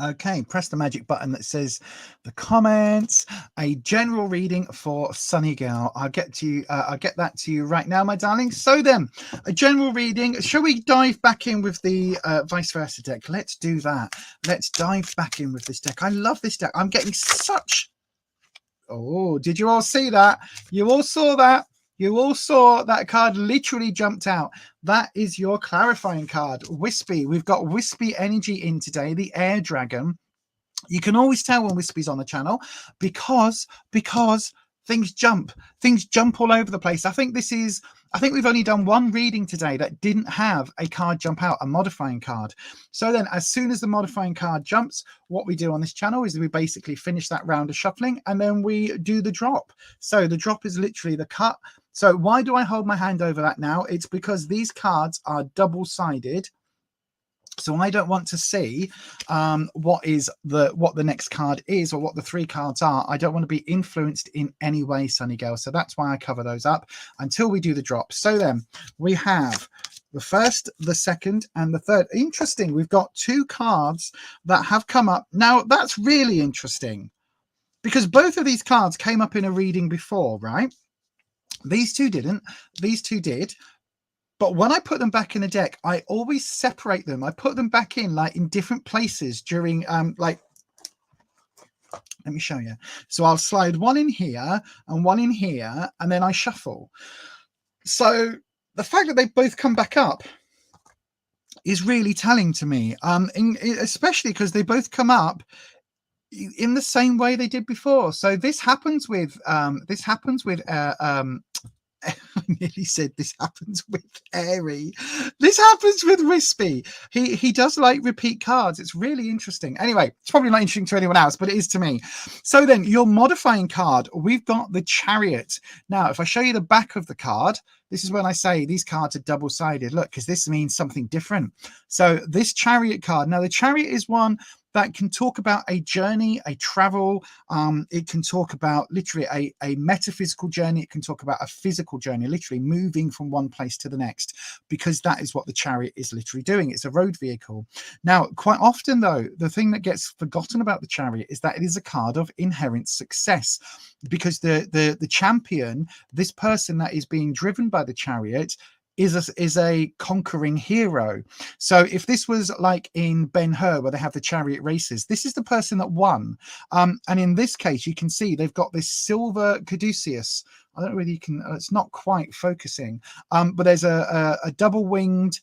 Okay, press the magic button that says the comments. A general reading for Sunny Girl. I'll get to you. I'll get that to you right now, my darling. So then, a general reading. Shall we dive back in with the vice versa deck? Let's do that. Let's dive back in with this deck. I love this deck. I'm getting such. Oh, did you all see that? You all saw that. You all saw that card literally jumped out. That is your clarifying card, Wispy. We've got Wispy energy in today, the Air Dragon. You can always tell when Wispy's on the channel because things jump all over the place. I think we've only done one reading today that didn't have a card jump out, a modifying card. So then as soon as the modifying card jumps, what we do on this channel is we basically finish that round of shuffling and then we do the drop. So the drop is literally the cut. So why do I hold my hand over that now? It's because these cards are double-sided. So I don't want to see what the next card is or what the 3 cards are. I don't want to be influenced in any way, Sunny Girl. So that's why I cover those up until we do the drop. So then we have the first, the second, and the third. Interesting. We've got 2 cards that have come up. Now, that's really interesting because both of these cards came up in a reading before, right? These 2 didn't. These 2 did. But when I put them back in the deck, I always separate them. I put them back in like in different places during like, let me show you. So I'll slide one in here and one in here, and then I shuffle. So the fact that they both come back up is really telling to me, especially because they both come up in the same way they did before. So this happens with I nearly said this happens with Airy. This happens with Wispy. He does like repeat cards. It's really interesting. Anyway, it's probably not interesting to anyone else, but it is to me. So then your modifying card, we've got the Chariot. Now, if I show you the back of the card, this is when I say these cards are double-sided. Look, because this means something different. So this Chariot card, now the Chariot is one that can talk about a journey, a travel. It can talk about literally a metaphysical journey. It can talk about a physical journey, literally moving from one place to the next, because that is what the Chariot is literally doing. It's a road vehicle. Now, quite often, though, the thing that gets forgotten about the Chariot is that it is a card of inherent success, because the champion, this person that is being driven by the Chariot, is a conquering hero. So if this was like in Ben-Hur where they have the chariot races, this is the person that won. And in this case, you can see they've got this silver caduceus. I don't know whether you can, it's not quite focusing, but there's a double-winged,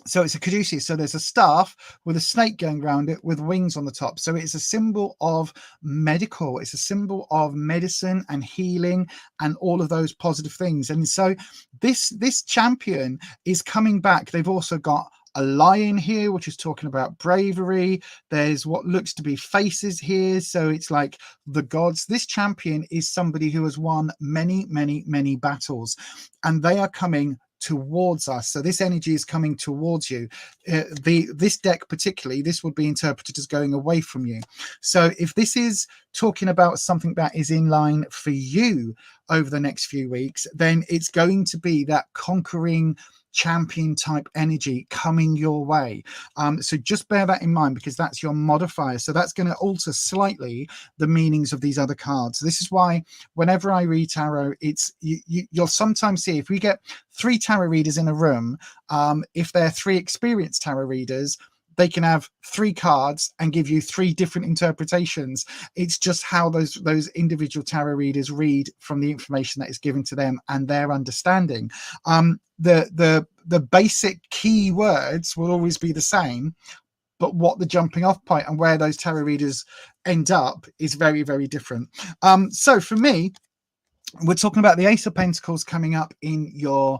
so it's a caduceus. So there's a staff with a snake going around it with wings on the top. So it's a symbol of medical. It's a symbol of medicine and healing and all of those positive things. And so this champion is coming back. They've also got a lion here, which is talking about bravery. There's what looks to be faces here. So it's like the gods. This champion is somebody who has won many, many, many battles, and they are coming towards us. So this energy is coming towards you. This deck particularly, this would be interpreted as going away from you. So if this is talking about something that is in line for you over the next few weeks, then it's going to be that conquering champion type energy coming your way. So just bear that in mind, because that's your modifier. So that's going to alter slightly the meanings of these other cards. This is why whenever I read tarot, it's you'll sometimes see, if we get 3 tarot readers in a room, if they're 3 experienced tarot readers, they can have 3 cards and give you 3 different interpretations. It's just how those individual tarot readers read from the information that is given to them and their understanding. The basic key words will always be the same, but what the jumping off point and where those tarot readers end up is very, very different. So for me, we're talking about the Ace of Pentacles coming up in your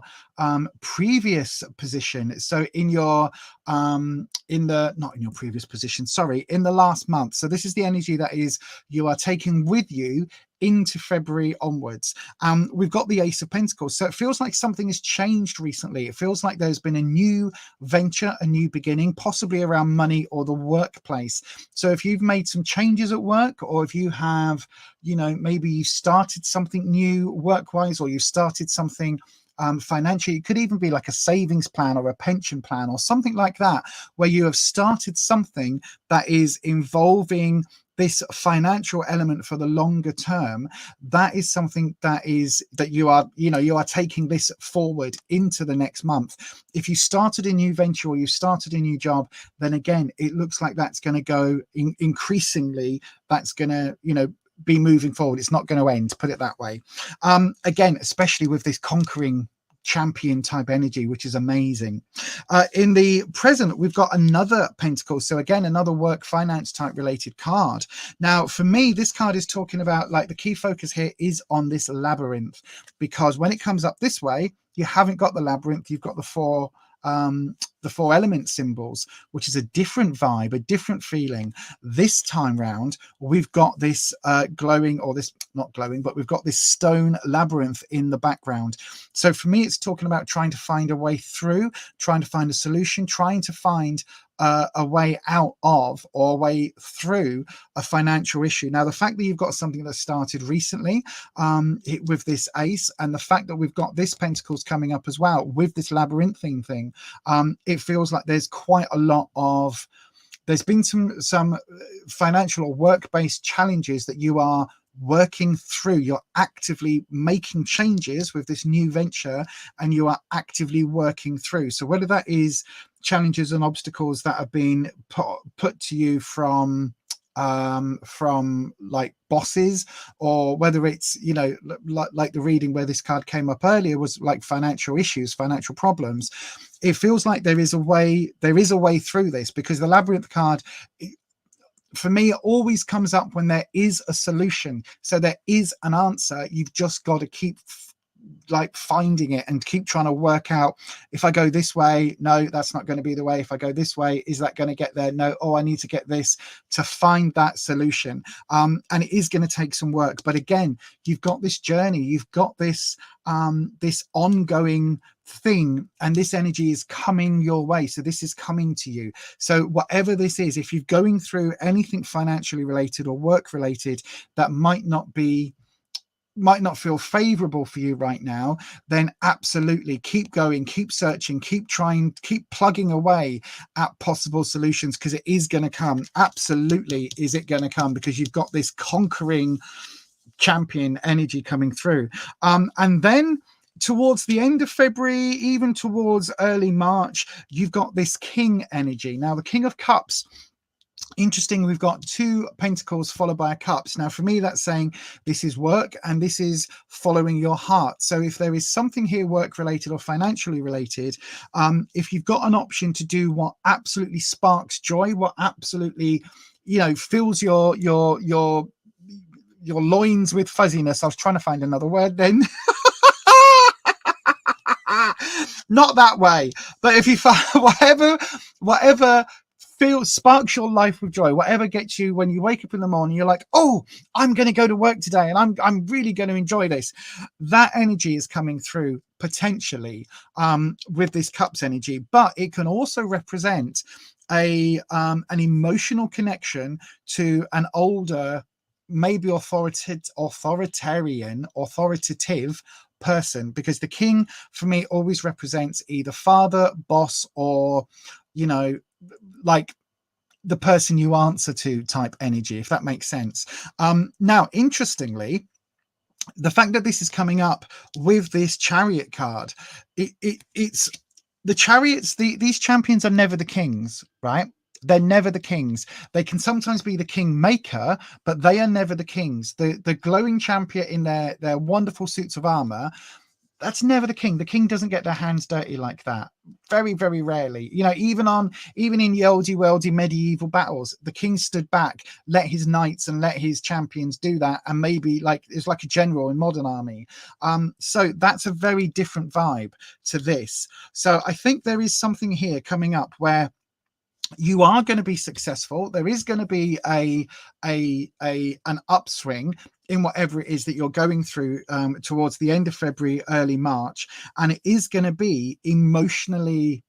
previous position. So in your not in your previous position, sorry, in the last month. So this is the energy that is you are taking with you into February onwards. We've got the Ace of Pentacles. So it feels like something has changed recently. It feels like there's been a new venture, a new beginning, possibly around money or the workplace. So if you've made some changes at work, or if you have, you know, maybe you started something new work-wise, or you started something financially, it could even be like a savings plan or a pension plan or something like that, where you have started something that is involving this financial element for the longer term. That is something that you are taking this forward into the next month. If you started a new venture or you started a new job, then again, it looks like that's going to go increasingly, that's going to, you know, be moving forward. It's not going to end, put it that way. Again, especially with this conquering champion type energy, which is amazing. In the present, we've got another pentacle. So again, another work finance type related card. Now, for me, this card is talking about, like, the key focus here is on this labyrinth, because when it comes up this way, you haven't got the labyrinth, you've got the four element symbols, which is a different vibe, a different feeling. This time round, we've got this glowing, or this not glowing, but we've got this stone labyrinth in the background. So for me, it's talking about trying to find a way through, trying to find a solution, trying to find a way out of, or a way through a financial issue. Now, the fact that you've got something that started recently with this ace, and the fact that we've got this pentacles coming up as well with this labyrinthine thing, it feels like there's quite a lot of, there's been some financial or work-based challenges that you are working through. You're actively making changes with this new venture, and you are actively working through. So whether that is challenges and obstacles that have been put to you from like bosses, or whether it's, you know, like the reading where this card came up earlier was like financial issues, financial problems, it feels like there is a way through this, because the labyrinth card, for me, it always comes up when there is a solution. So there is an answer. You've just got to keep like finding it and keep trying to work out, if I go this way, no, that's not going to be the way. If I go this way, is that going to get there? No. Oh, I need to get this, to find that solution. And it is going to take some work. But again, you've got this journey, you've got this this ongoing thing, and this energy is coming your way. So this is coming to you. So whatever this is, if you're going through anything financially related or work related that might not feel favorable for you right now, then absolutely keep going, keep searching, keep trying, keep plugging away at possible solutions, because it is going to come. Absolutely is it going to come, because you've got this conquering champion energy coming through. And then towards the end of February, even towards early March, you've got this king energy. Now, the King of Cups, interesting, we've got 2 pentacles followed by a cups. Now, for me, that's saying this is work and this is following your heart. So if there is something here work related or financially related, if you've got an option to do what absolutely sparks joy, what absolutely, you know, fills your loins with fuzziness. I was trying to find another word then. Not that way. But if you find whatever sparks your life with joy, whatever gets you when you wake up in the morning, you're like, oh, I'm going to go to work today and I'm really going to enjoy this. That energy is coming through potentially with this cups energy, but it can also represent an emotional connection to an older, maybe authoritative person, because the king for me always represents either father, boss, or, you know, like the person you answer to type energy, if that makes sense. Now, interestingly, the fact that this is coming up with this chariot card, it's the chariots, these champions are never the kings, right? They're never the kings. They can sometimes be the king maker, but they are never the kings. The glowing champion in their wonderful suits of armor, that's never the king. The king doesn't get their hands dirty like that. Very, very rarely. You know, even in the oldie worldy medieval battles, the king stood back, let his knights and let his champions do that, and maybe like it's like a general in modern army. So that's a very different vibe to this. So I think there is something here coming up where you are going to be successful. There is going to be an upswing in whatever it is that you're going through towards the end of February, early March, and it is going to be emotionally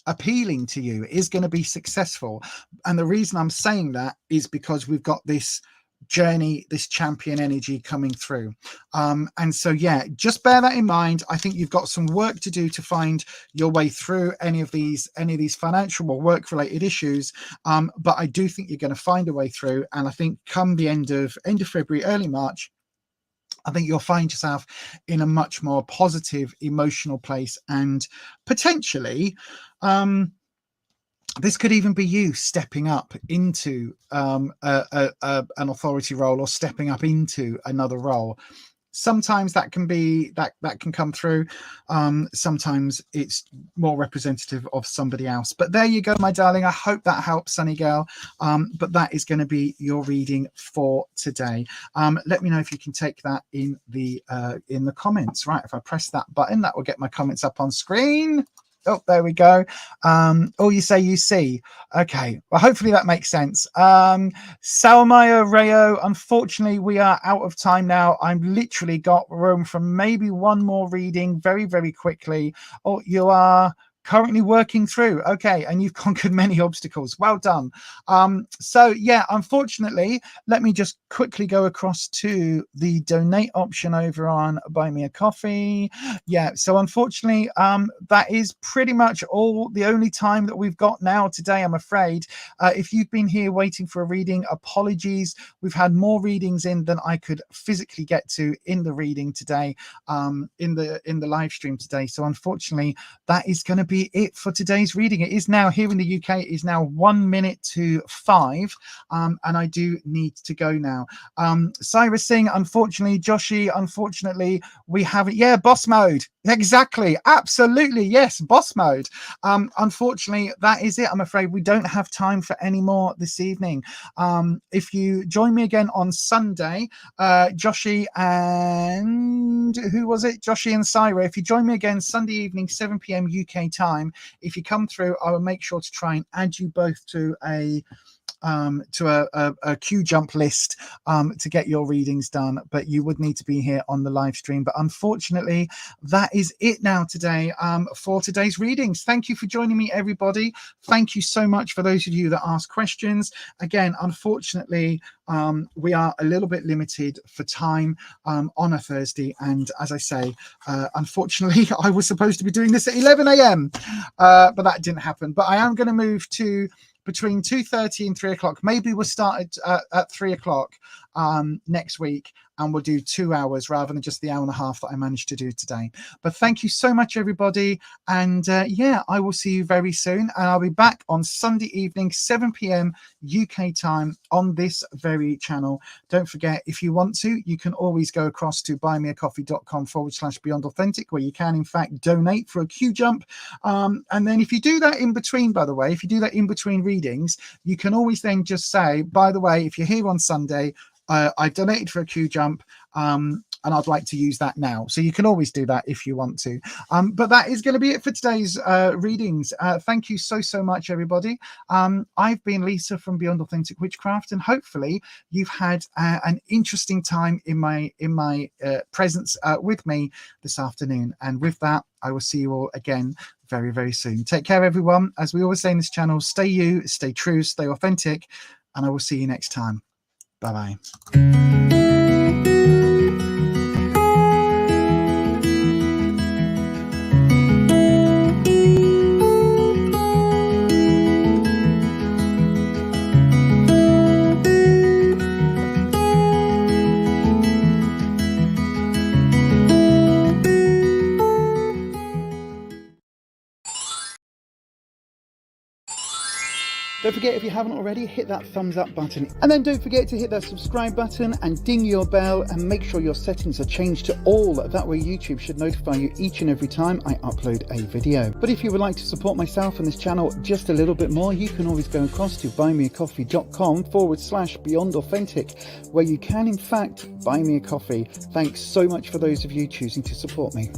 appealing to you. It is going to be successful. And the reason I'm saying that is because we've got this journey, this champion energy coming through. And so, yeah, just bear that in mind. I think you've got some work to do to find your way through any of these financial or work related issues. But I do think you're going to find a way through. And I think come the end of February, early March, I think you'll find yourself in a much more positive emotional place, and potentially this could even be you stepping up into an authority role, or stepping up into another role. Sometimes that can be that can come through. Sometimes it's more representative of somebody else. But there you go, my darling. I hope that helps, Sunny Girl. But that is going to be your reading for today. Let me know if you can take that in the comments. Right, if I press that button, that will get my comments up on screen. Oh, there we go. Oh, you say you see. Okay, well, hopefully that makes sense. Salmaya Rayo, unfortunately, we are out of time now. I've literally got room for maybe one more reading very, very quickly. Oh, you are currently working through. Okay, and you've conquered many obstacles. Well done. So yeah, unfortunately, let me just quickly go across to the donate option over on Buy Me a Coffee. Yeah, so unfortunately, that is pretty much the only time that we've got now today, I'm afraid. If you've been here waiting for a reading, apologies. We've had more readings in than I could physically get to in the reading today, in the live stream today. So unfortunately, that is going to be it for today's reading. It is now, here in the UK, it is now 1 minute to 5, and I do need to go now. Cyrus Singh, unfortunately, Joshi, unfortunately, we haven't. Yeah, boss mode. Exactly. Absolutely. Yes, boss mode. Unfortunately, that is it. I'm afraid we don't have time for any more this evening. If you join me again on Sunday, Joshi and who was it? Joshi and Syra. If you join me again Sunday evening, 7 p.m. UK time, if you come through, I will make sure to try and add you both to a queue jump list to get your readings done, but you would need to be here on the live stream. But unfortunately, that is it now today for today's readings. Thank you for joining me, everybody. Thank you so much for those of you that asked questions. Again, unfortunately, we are a little bit limited for time on a Thursday, and as I say, unfortunately, I was supposed to be doing this at 11 a.m. But that didn't happen. But I am going to move to between 2:30 and 3 o'clock. Maybe we'll start at 3 o'clock next week, and we'll do 2 hours rather than just the hour and a half that I managed to do today. But thank you so much, everybody. And yeah, I will see you very soon. And I'll be back on Sunday evening, 7 p.m. UK time on this very channel. Don't forget, if you want to, you can always go across to buymeacoffee.com/Beyond Authentic, where you can, in fact, donate for a queue jump. And then if you do that in between, by the way, if you do that in between readings, you can always then just say, by the way, if you're here on Sunday, I donated for a queue jump. and I'd like to use that now. So you can always do that if you want to. But that is going to be it for today's readings. Thank you so much, everybody. I've been Lisa from Beyond Authentic Witchcraft, and hopefully you've had an interesting time in my presence with me this afternoon. And with that, I will see you all again very soon. Take care, everyone. As we always say in this channel, stay you, stay true, stay authentic, and I will see you next time. Bye bye. Don't forget, if you haven't already, hit that thumbs up button. And then don't forget to hit that subscribe button and ding your bell, and make sure your settings are changed to all. That way YouTube should notify you each and every time I upload a video. But if you would like to support myself and this channel just a little bit more, you can always go across to buymeacoffee.com/Beyond Authentic, where you can in fact buy me a coffee. Thanks so much for those of you choosing to support me.